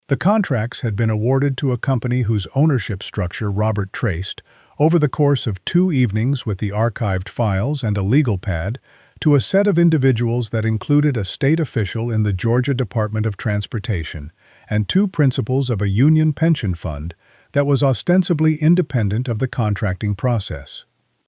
The contracts had been awarded to a company whose ownership structure Robert traced, over the course of 2 evenings with the archived files and a legal pad, to a set of individuals that included a state official in the Georgia Department of Transportation and 2 principals of a union pension fund that was ostensibly independent of the contracting process.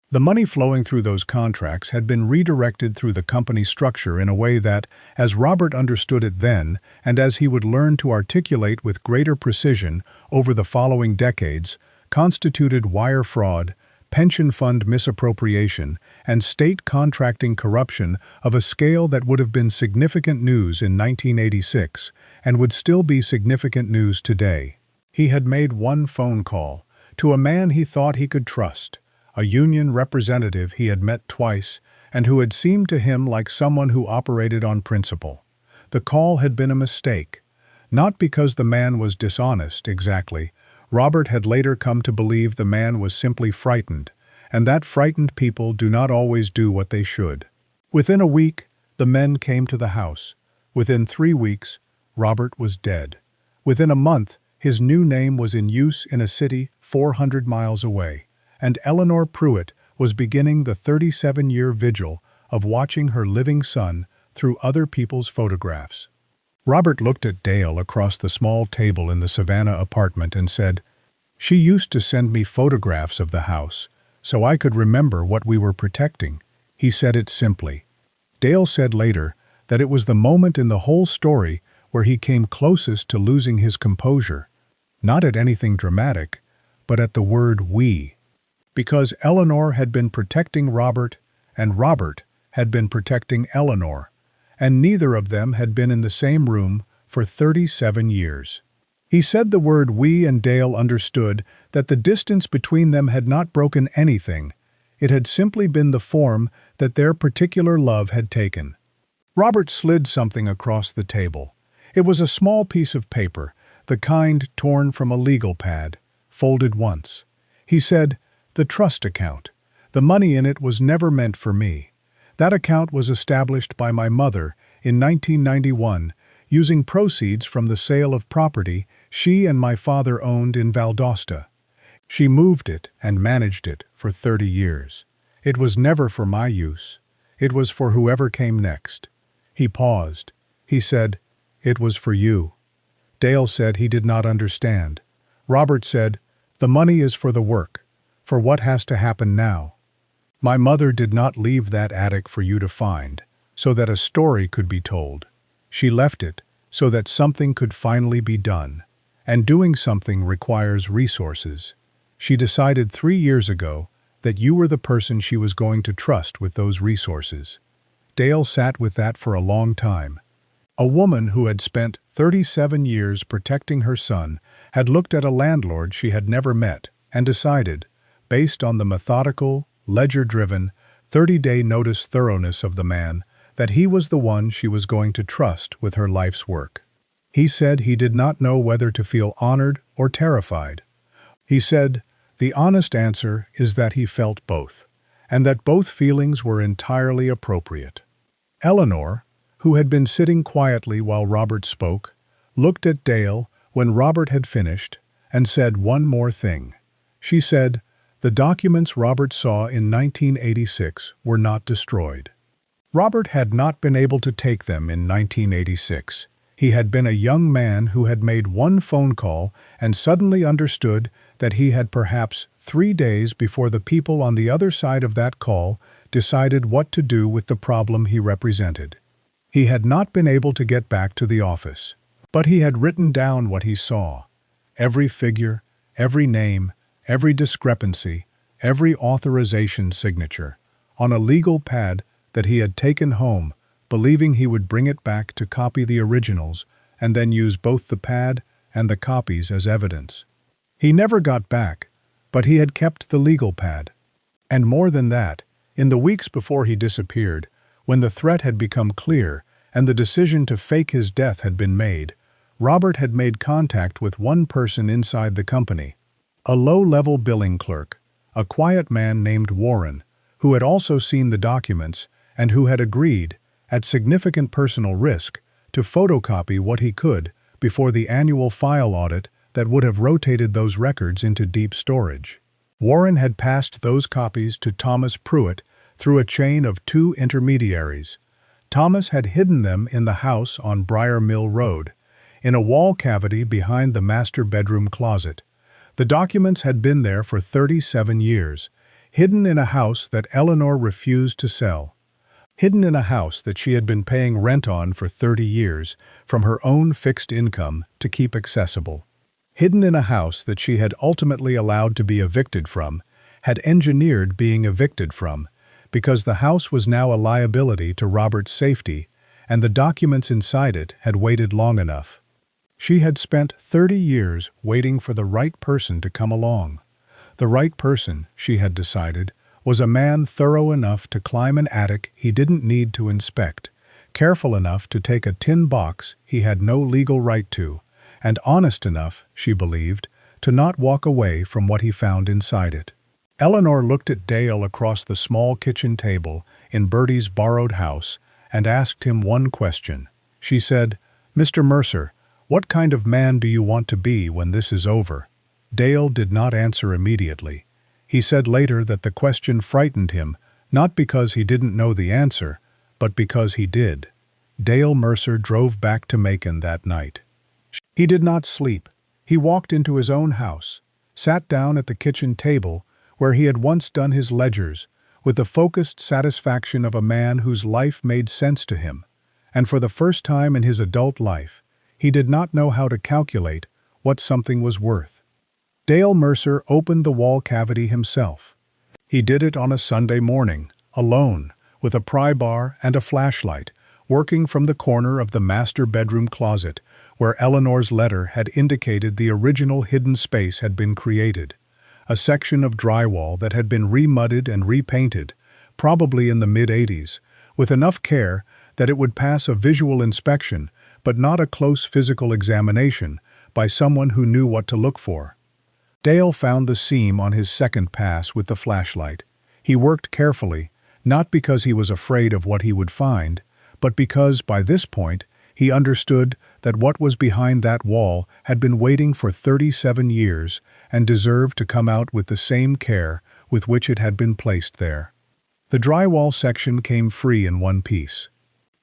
The money flowing through those contracts had been redirected through the company structure in a way that, as Robert understood it then, and as he would learn to articulate with greater precision over the following decades, constituted wire fraud, pension fund misappropriation, and state contracting corruption of a scale that would have been significant news in 1986 and would still be significant news today. He had made one phone call to a man he thought he could trust, a union representative he had met twice and who had seemed to him like someone who operated on principle. The call had been a mistake, not because the man was dishonest exactly. Robert had later come to believe the man was simply frightened, and that frightened people do not always do what they should. Within a week, the men came to the house. Within 3 weeks, Robert was dead. Within a month, his new name was in use in a city 400 miles away, and Eleanor Pruitt was beginning the 37-year vigil of watching her living son through other people's photographs. Robert looked at Dale across the small table in the Savannah apartment and said, "She used to send me photographs of the house, so I could remember what we were protecting." He said it simply. Dale said later that it was the moment in the whole story where he came closest to losing his composure, not at anything dramatic, but at the word "we." Because Eleanor had been protecting Robert, and Robert had been protecting Eleanor, and neither of them had been in the same room for 37 years. He said the word "we," and Dale understood that the distance between them had not broken anything. It had simply been the form that their particular love had taken. Robert slid something across the table. It was a small piece of paper, the kind torn from a legal pad, folded once. He said, "The trust account. The money in it was never meant for me. That account was established by my mother in 1991, using proceeds from the sale of property she and my father owned in Valdosta. She moved it and managed it for 30 years. It was never for my use. It was for whoever came next." He paused. He said, "It was for you." Dale said he did not understand. Robert said, "The money is for the work, for what has to happen now. My mother did not leave that attic for you to find, so that a story could be told. She left it so that something could finally be done, and doing something requires resources. She decided 3 years ago that you were the person she was going to trust with those resources." Dale sat with that for a long time. A woman who had spent 37 years protecting her son had looked at a landlord she had never met and decided, based on the methodical, ledger-driven, 30-day notice thoroughness of the man, that he was the one she was going to trust with her life's work. He said he did not know whether to feel honored or terrified. He said, "The honest answer is that he felt both, and that both feelings were entirely appropriate." Eleanor, who had been sitting quietly while Robert spoke, looked at Dale when Robert had finished and said one more thing. She said, "The documents Robert saw in 1986 were not destroyed." Robert had not been able to take them in 1986. He had been a young man who had made one phone call and suddenly understood that he had perhaps 3 days before the people on the other side of that call decided what to do with the problem he represented. He had not been able to get back to the office, but he had written down what he saw. Every figure, every name, every discrepancy, every authorization signature, on a legal pad that he had taken home, believing he would bring it back to copy the originals and then use both the pad and the copies as evidence. He never got back, but he had kept the legal pad. And more than that, in the weeks before he disappeared, when the threat had become clear and the decision to fake his death had been made, Robert had made contact with one person inside the company, a low-level billing clerk, a quiet man named Warren, who had also seen the documents and who had agreed, at significant personal risk, to photocopy what he could before the annual file audit that would have rotated those records into deep storage. Warren had passed those copies to Thomas Pruitt through a chain of 2 intermediaries. Thomas had hidden them in the house on Briar Mill Road, in a wall cavity behind the master bedroom closet. The documents had been there for 37 years, hidden in a house that Eleanor refused to sell. Hidden in a house that she had been paying rent on for 30 years from her own fixed income to keep accessible. Hidden in a house that she had ultimately allowed to be evicted from, had engineered being evicted from, because the house was now a liability to Robert's safety, and the documents inside it had waited long enough. She had spent 30 years waiting for the right person to come along. The right person, she had decided, was a man thorough enough to climb an attic he didn't need to inspect, careful enough to take a tin box he had no legal right to, and honest enough, she believed, to not walk away from what he found inside it. Eleanor looked at Dale across the small kitchen table in Bertie's borrowed house and asked him one question. She said, "Mr. Mercer, what kind of man do you want to be when this is over?" Dale did not answer immediately. He said later that the question frightened him, not because he didn't know the answer, but because he did. Dale Mercer drove back to Macon that night. He did not sleep. He walked into his own house, sat down at the kitchen table where he had once done his ledgers, with the focused satisfaction of a man whose life made sense to him, and for the first time in his adult life, he did not know how to calculate what something was worth. Dale Mercer opened the wall cavity himself. He did it on a Sunday morning, alone, with a pry bar and a flashlight, working from the corner of the master bedroom closet, where Eleanor's letter had indicated the original hidden space had been created, a section of drywall that had been remudded and repainted, probably in the mid-'80s, with enough care that it would pass a visual inspection, but not a close physical examination, by someone who knew what to look for. Dale found the seam on his second pass with the flashlight. He worked carefully, not because he was afraid of what he would find, but because, by this point, he understood that what was behind that wall had been waiting for 37 years and deserved to come out with the same care with which it had been placed there. The drywall section came free in one piece.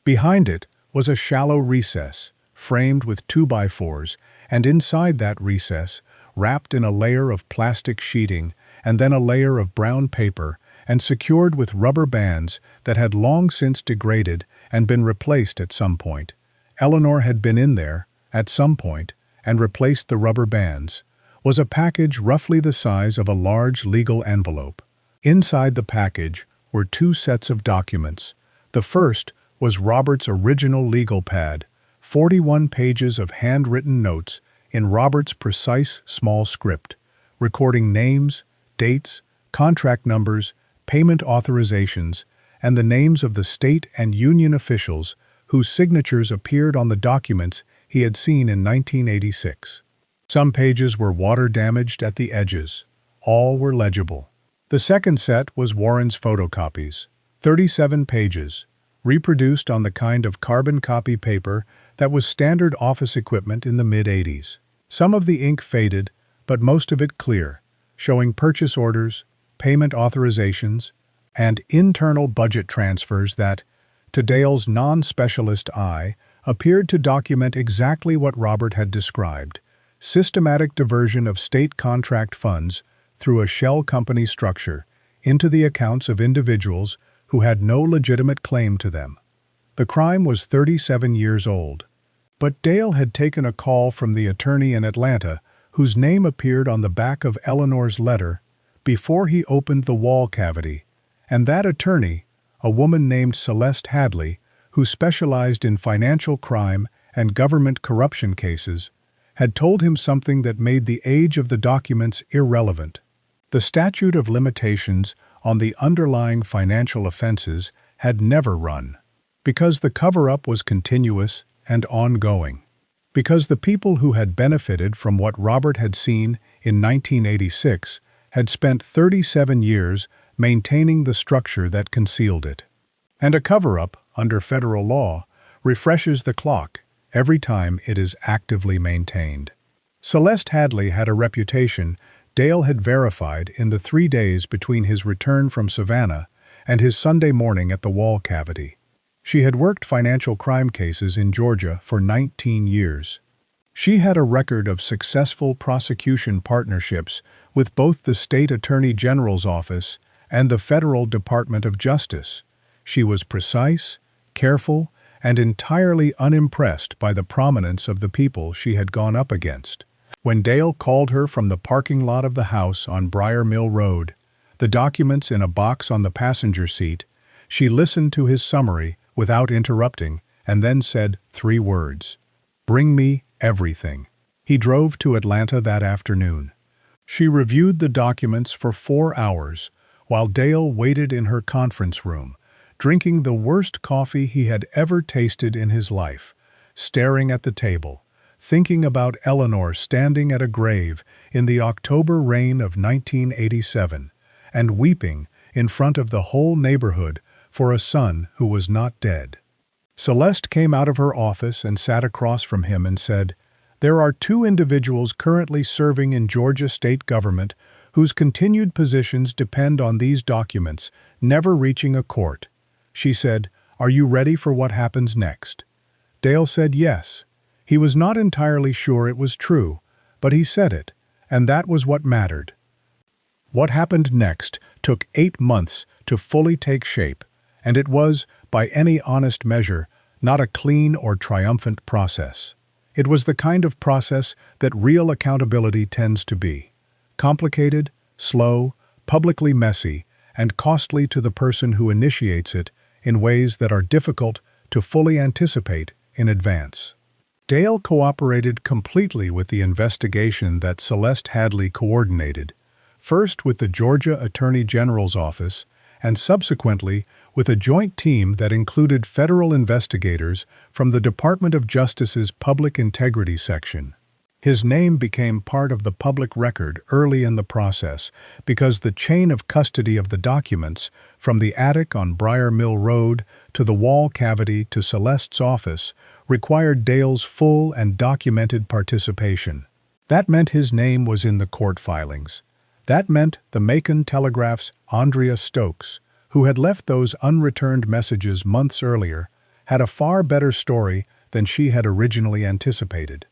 Behind it was a shallow recess, framed with 2x4s, and inside that recess, wrapped in a layer of plastic sheeting and then a layer of brown paper and secured with rubber bands that had long since degraded and been replaced at some point. Eleanor had been in there, at some point, and replaced the rubber bands, was a package roughly the size of a large legal envelope. Inside the package were 2 sets of documents. The first was Robert's original legal pad, 41 pages of handwritten notes in Robert's precise small script, recording names, dates, contract numbers, payment authorizations, and the names of the state and union officials whose signatures appeared on the documents he had seen in 1986. Some pages were water-damaged at the edges. All were legible. The second set was Warren's photocopies, 37 pages, reproduced on the kind of carbon copy paper that was standard office equipment in the mid-'80s. Some of the ink faded, but most of it clear, showing purchase orders, payment authorizations, and internal budget transfers that, to Dale's non-specialist eye, appeared to document exactly what Robert had described: systematic diversion of state contract funds through a shell company structure into the accounts of individuals who had no legitimate claim to them. The crime was 37 years old, but Dale had taken a call from the attorney in Atlanta whose name appeared on the back of Eleanor's letter before he opened the wall cavity, and that attorney, a woman named Celeste Hadley, who specialized in financial crime and government corruption cases, had told him something that made the age of the documents irrelevant. The statute of limitations on the underlying financial offenses had never run, because the cover-up was continuous and ongoing, because the people who had benefited from what Robert had seen in 1986 had spent 37 years maintaining the structure that concealed it. And a cover-up, under federal law, refreshes the clock every time it is actively maintained. Celeste Hadley had a reputation Dale had verified in the 3 days between his return from Savannah and his Sunday morning at the wall cavity. She had worked financial crime cases in Georgia for 19 years. She had a record of successful prosecution partnerships with both the State Attorney General's office and the Federal Department of Justice. She was precise, careful, and entirely unimpressed by the prominence of the people she had gone up against. When Dale called her from the parking lot of the house on Briar Mill Road, the documents in a box on the passenger seat, she listened to his summary without interrupting and then said 3 words: "Bring me everything." He drove to Atlanta that afternoon. She reviewed the documents for 4 hours while Dale waited in her conference room, drinking the worst coffee he had ever tasted in his life, staring at the table, thinking about Eleanor standing at a grave in the October rain of 1987 and weeping in front of the whole neighborhood for a son who was not dead. Celeste came out of her office and sat across from him and said, "There are 2 individuals currently serving in Georgia state government whose continued positions depend on these documents never reaching a court." She said, "Are you ready for what happens next?" Dale said yes. He was not entirely sure it was true, but he said it, and that was what mattered. What happened next took 8 months to fully take shape, and it was, by any honest measure, not a clean or triumphant process. It was the kind of process that real accountability tends to be: complicated, slow, publicly messy, and costly to the person who initiates it in ways that are difficult to fully anticipate in advance. Dale cooperated completely with the investigation that Celeste Hadley coordinated, first with the Georgia Attorney General's office and subsequently with a joint team that included federal investigators from the Department of Justice's Public Integrity Section. His name became part of the public record early in the process because the chain of custody of the documents, from the attic on Briar Mill Road to the wall cavity to Celeste's office, required Dale's full and documented participation. That meant his name was in the court filings. That meant the Macon Telegraph's Andrea Stokes, who had left those unreturned messages months earlier, had a far better story than she had originally anticipated.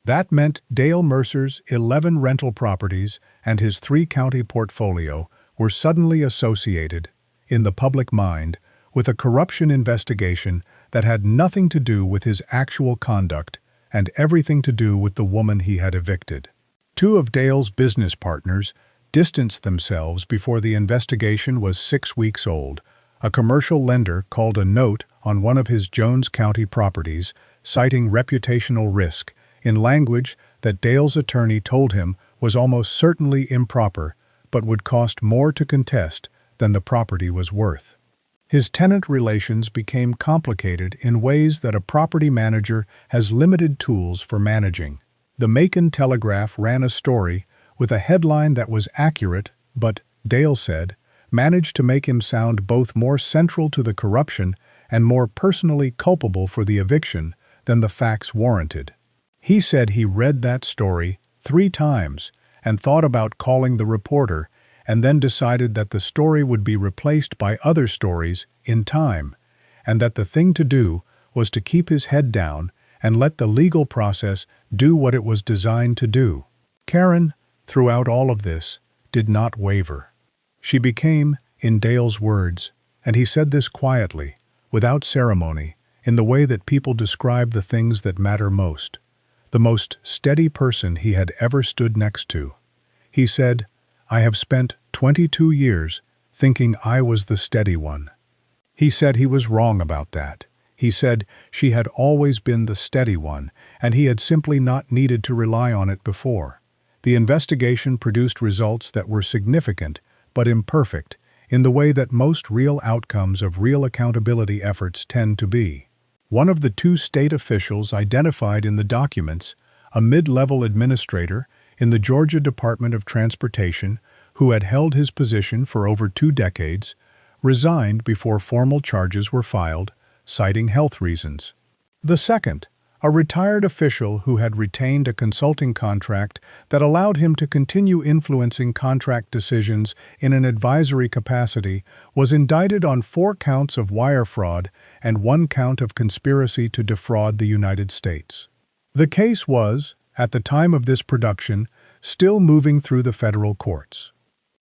That meant Dale Mercer's 11 rental properties and his 3-county portfolio were suddenly associated, in the public mind, with a corruption investigation that had nothing to do with his actual conduct and everything to do with the woman he had evicted. 2 of Dale's business partners distanced themselves before the investigation was 6 weeks old. A commercial lender called a note on one of his Jones County properties, citing reputational risk, in language that Dale's attorney told him was almost certainly improper but would cost more to contest than the property was worth. His tenant relations became complicated in ways that a property manager has limited tools for managing. The Macon Telegraph ran a story with a headline that was accurate but, Dale said, managed to make him sound both more central to the corruption and more personally culpable for the eviction than the facts warranted. He said he read that story 3 times and thought about calling the reporter and then decided that the story would be replaced by other stories in time, and that the thing to do was to keep his head down and let the legal process do what it was designed to do. Karen, throughout all of this, did not waver. She became, in Dale's words, and he said this quietly, without ceremony, in the way that people describe the things that matter most, the most steady person he had ever stood next to. He said, "I have spent 22 years thinking I was the steady one." He said he was wrong about that. He said she had always been the steady one, and he had simply not needed to rely on it before. The investigation produced results that were significant but imperfect, in the way that most real outcomes of real accountability efforts tend to be. One of the two state officials identified in the documents, a mid-level administrator in the Georgia Department of Transportation who had held his position for over 2 decades, resigned before formal charges were filed, citing health reasons. The second, a retired official who had retained a consulting contract that allowed him to continue influencing contract decisions in an advisory capacity, was indicted on 4 counts of wire fraud and 1 count of conspiracy to defraud the United States. The case was, at the time of this production, still moving through the federal courts.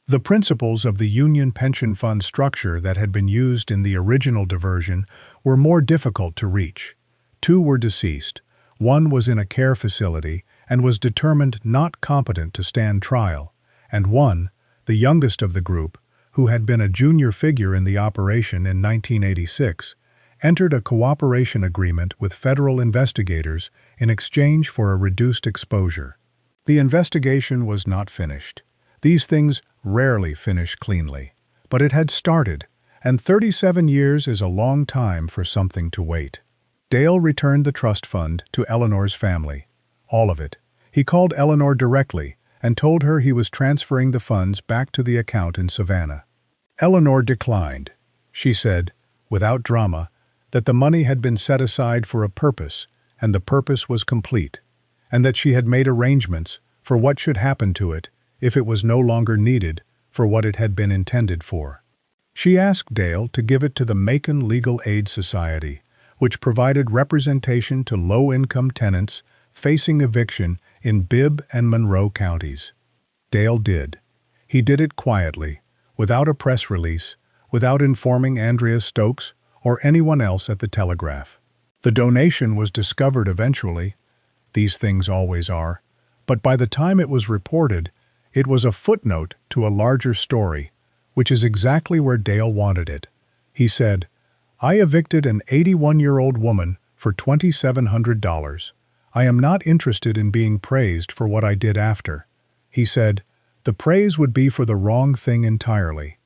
The principles of the union pension fund structure that had been used in the original diversion were more difficult to reach. 2 were deceased, 1 was in a care facility and was determined not competent to stand trial, and 1, the youngest of the group, who had been a junior figure in the operation in 1986, entered a cooperation agreement with federal investigators in exchange for a reduced exposure. The investigation was not finished. These things rarely finish cleanly, but it had started, and 37 years is a long time for something to wait. Dale returned the trust fund to Eleanor's family. All of it. He called Eleanor directly and told her he was transferring the funds back to the account in Savannah. Eleanor declined. She said, without drama, that the money had been set aside for a purpose, and the purpose was complete, and that she had made arrangements for what should happen to it if it was no longer needed for what it had been intended for. She asked Dale to give it to the Macon Legal Aid Society, which provided representation to low-income tenants facing eviction in Bibb and Monroe counties. Dale did. He did it quietly, without a press release, without informing Andrea Stokes or anyone else at the Telegraph. The donation was discovered eventually. These things always are. But by the time it was reported, it was a footnote to a larger story, which is exactly where Dale wanted it. He said, "I evicted an 81-year-old woman for $2,700. I am not interested in being praised for what I did after." He said, "The praise would be for the wrong thing entirely."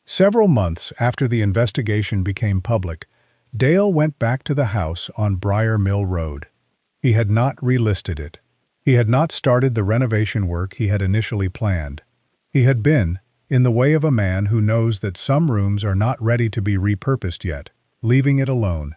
Several months after the investigation became public, Dale went back to the house on Briar Mill Road. He had not relisted it. He had not started the renovation work he had initially planned. He had been, in the way of a man who knows that some rooms are not ready to be repurposed yet, leaving it alone.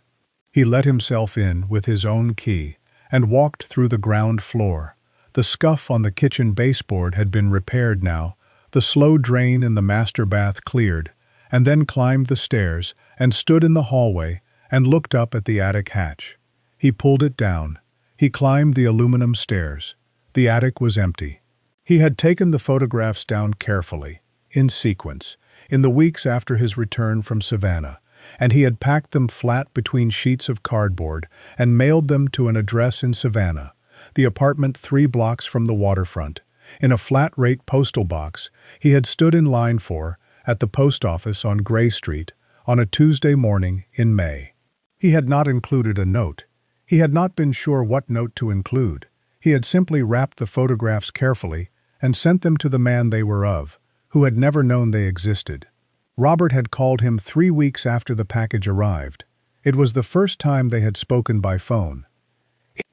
He let himself in with his own key and walked through the ground floor. The scuff on the kitchen baseboard had been repaired now, the slow drain in the master bath cleared, and then climbed the stairs and stood in the hallway and looked up at the attic hatch. He pulled it down. He climbed the aluminum stairs. The attic was empty. He had taken the photographs down carefully, in sequence, in the weeks after his return from Savannah, and he had packed them flat between sheets of cardboard and mailed them to an address in Savannah, the apartment 3 blocks from the waterfront, in a flat-rate postal box he had stood in line for at the post office on Gray Street on a Tuesday morning in May. He had not included a note. He had not been sure what note to include. He had simply wrapped the photographs carefully and sent them to the man they were of, who had never known they existed. Robert had called him 3 weeks after the package arrived. It was the first time they had spoken by phone.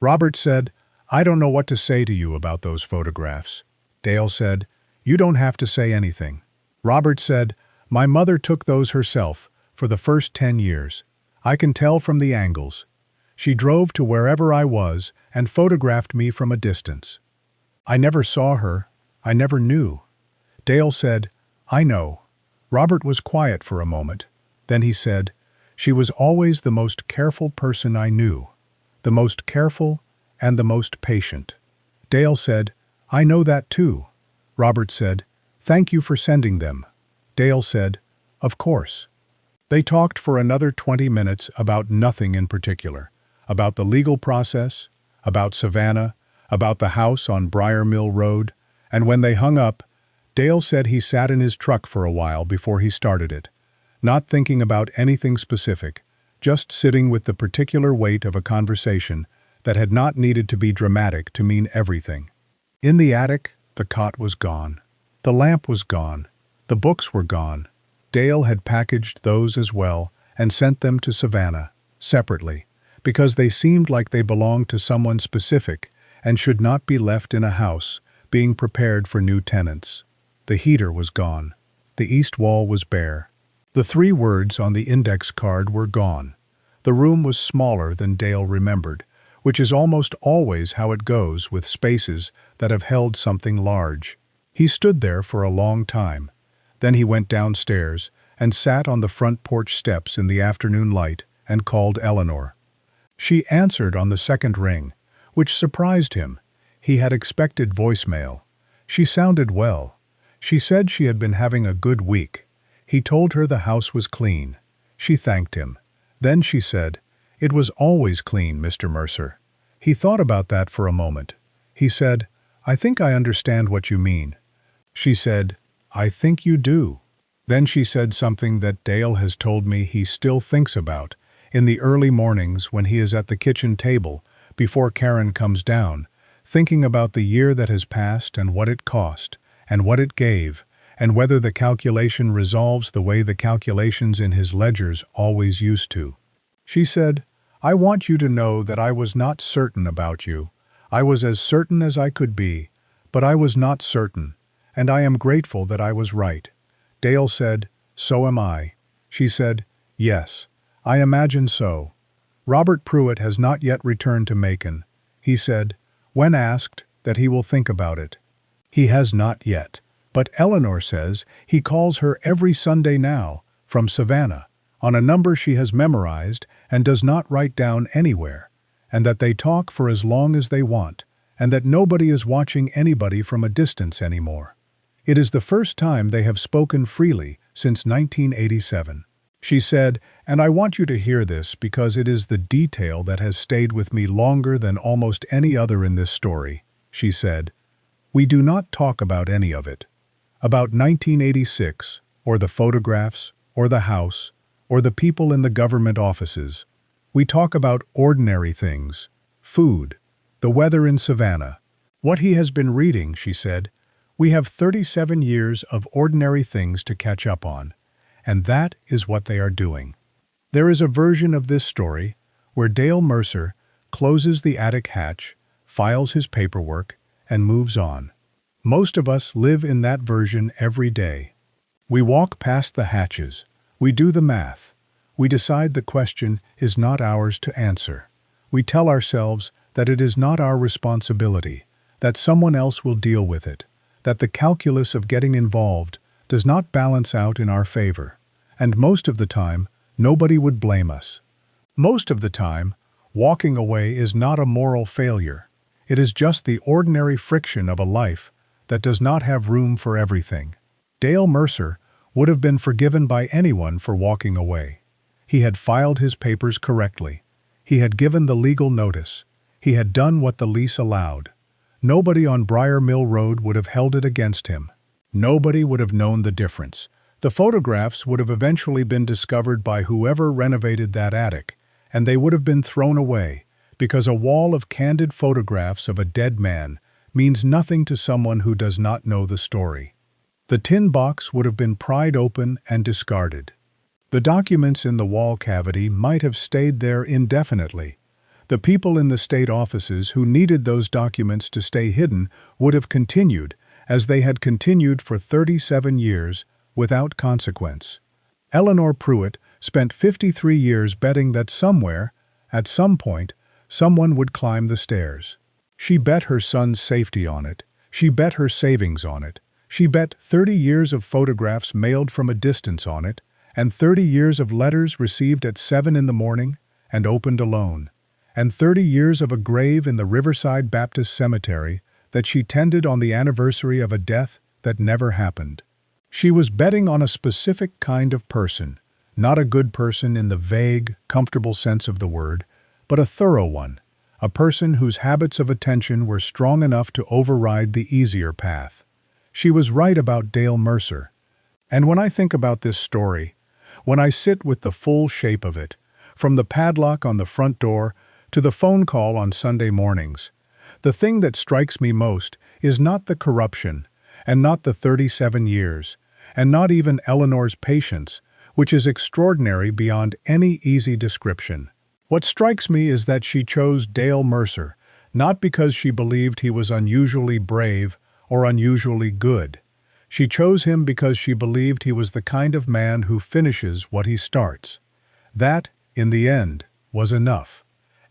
Robert said, "I don't know what to say to you about those photographs." Dale said, "You don't have to say anything." Robert said, "My mother took those herself for the first 10 years. I can tell from the angles. She drove to wherever I was and photographed me from a distance. I never saw her. I never knew." Dale said, "I know." Robert was quiet for a moment. Then he said, She was always the most careful person I knew. The most careful and the most patient. Dale said, "I know that too." Robert said, "Thank you for sending them." Dale said, "Of course." They talked for another 20 minutes about nothing in particular. About the legal process, about Savannah, about the house on Briar Mill Road, and when they hung up, Dale said he sat in his truck for a while before he started it, not thinking about anything specific, just sitting with the particular weight of a conversation that had not needed to be dramatic to mean everything. In the attic, the cot was gone. The lamp was gone. The books were gone. Dale had packaged those as well and sent them to Savannah, separately, because they seemed like they belonged to someone specific and should not be left in a house being prepared for new tenants. The heater was gone. The east wall was bare. The 3 words on the index card were gone. The room was smaller than Dale remembered, which is almost always how it goes with spaces that have held something large. He stood there for a long time. Then he went downstairs and sat on the front porch steps in the afternoon light and called Eleanor. She answered on the second ring, which surprised him. He had expected voicemail. She sounded well. She said she had been having a good week. He told her the house was clean. She thanked him. Then she said, "It was always clean, Mr. Mercer." He thought about that for a moment. He said, "I think I understand what you mean." She said, "I think you do." Then she said something that Dale has told me he still thinks about in the early mornings when he is at the kitchen table before Karen comes down, thinking about the year that has passed and what it cost and what it gave, and whether the calculation resolves the way the calculations in his ledgers always used to. She said, "I want you to know that I was not certain about you. I was as certain as I could be, but I was not certain, and I am grateful that I was right." Dale said, "So am I." She said, "Yes, I imagine so." Robert Pruitt has not yet returned to Macon. He said, when asked, that he will think about it. He has not yet, but Eleanor says he calls her every Sunday now, from Savannah, on a number she has memorized and does not write down anywhere, and that they talk for as long as they want, and that nobody is watching anybody from a distance anymore. It is the first time they have spoken freely since 1987. She said, and I want you to hear this because it is the detail that has stayed with me longer than almost any other in this story. She said, "We do not talk about any of it. About 1986, or the photographs, or the house, or the people in the government offices. We talk about ordinary things, food, the weather in Savannah, what he has been reading," she said. "We have 37 years of ordinary things to catch up on. And that is what they are doing." There is a version of this story where Dale Mercer closes the attic hatch, files his paperwork, and moves on. Most of us live in that version every day. We walk past the hatches. We do the math. We decide the question is not ours to answer. We tell ourselves that it is not our responsibility, that someone else will deal with it, that the calculus of getting involved does not balance out in our favor, and most of the time, nobody would blame us. Most of the time, walking away is not a moral failure. It is just the ordinary friction of a life that does not have room for everything. Dale Mercer would have been forgiven by anyone for walking away. He had filed his papers correctly. He had given the legal notice. He had done what the lease allowed. Nobody on Briar Mill Road would have held it against him. Nobody would have known the difference. The photographs would have eventually been discovered by whoever renovated that attic, and they would have been thrown away, because a wall of candid photographs of a dead man means nothing to someone who does not know the story. The tin box would have been pried open and discarded. The documents in the wall cavity might have stayed there indefinitely. The people in the state offices who needed those documents to stay hidden would have continued, as they had continued for 37 years, without consequence. Eleanor Pruitt spent 53 years betting that somewhere, at some point, someone would climb the stairs. She bet her son's safety on it. She bet her savings on it. She bet 30 years of photographs mailed from a distance on it, and 30 years of letters received at 7 in the morning and opened alone, and 30 years of a grave in the Riverside Baptist Cemetery that she tended on the anniversary of a death that never happened. She was betting on a specific kind of person, not a good person in the vague, comfortable sense of the word, but a thorough one, a person whose habits of attention were strong enough to override the easier path. She was right about Dale Mercer. And when I think about this story, when I sit with the full shape of it, from the padlock on the front door to the phone call on Sunday mornings, the thing that strikes me most is not the corruption, and not the 37 years, and not even Eleanor's patience, which is extraordinary beyond any easy description. What strikes me is that she chose Dale Mercer, not because she believed he was unusually brave or unusually good. She chose him because she believed he was the kind of man who finishes what he starts. That, in the end, was enough.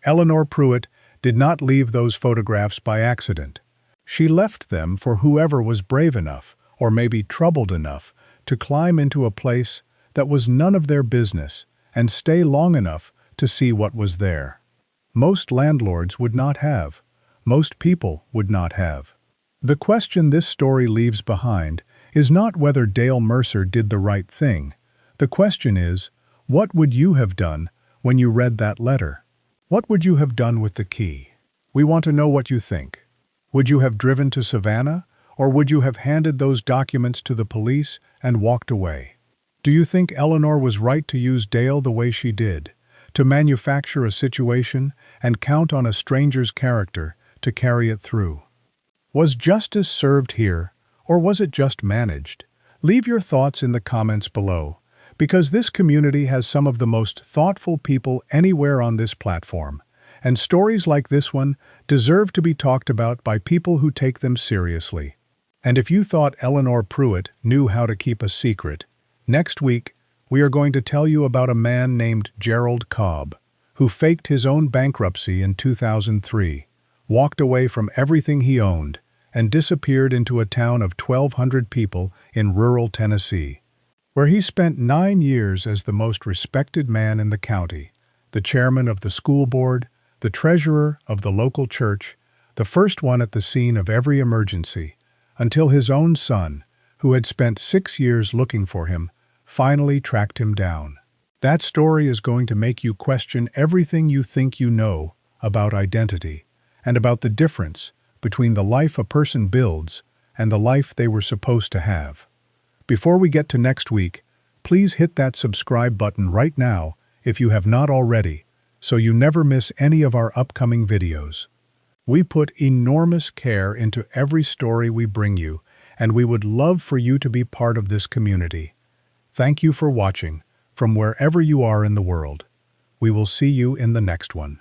Eleanor Pruitt did not leave those photographs by accident. She left them for whoever was brave enough, or maybe troubled enough, to climb into a place that was none of their business and stay long enough to see what was there. Most landlords would not have. Most people would not have. The question this story leaves behind is not whether Dale Mercer did the right thing. The question is, what would you have done when you read that letter? What would you have done with the key? We want to know what you think. Would you have driven to Savannah, or would you have handed those documents to the police and walked away? Do you think Eleanor was right to use Dale the way she did, to manufacture a situation and count on a stranger's character to carry it through? Was justice served here, or was it just managed? Leave your thoughts in the comments below, because this community has some of the most thoughtful people anywhere on this platform, and stories like this one deserve to be talked about by people who take them seriously. And if you thought Eleanor Pruitt knew how to keep a secret, next week we are going to tell you about a man named Gerald Cobb, who faked his own bankruptcy in 2003, walked away from everything he owned, and disappeared into a town of 1,200 people in rural Tennessee, where he spent 9 years as the most respected man in the county, the chairman of the school board, the treasurer of the local church, the first one at the scene of every emergency, until his own son, who had spent 6 years looking for him, finally tracked him down. That story is going to make you question everything you think you know about identity and about the difference between the life a person builds and the life they were supposed to have. Before we get to next week, please hit that subscribe button right now if you have not already, so you never miss any of our upcoming videos. We put enormous care into every story we bring you, and we would love for you to be part of this community. Thank you for watching, from wherever you are in the world. We will see you in the next one.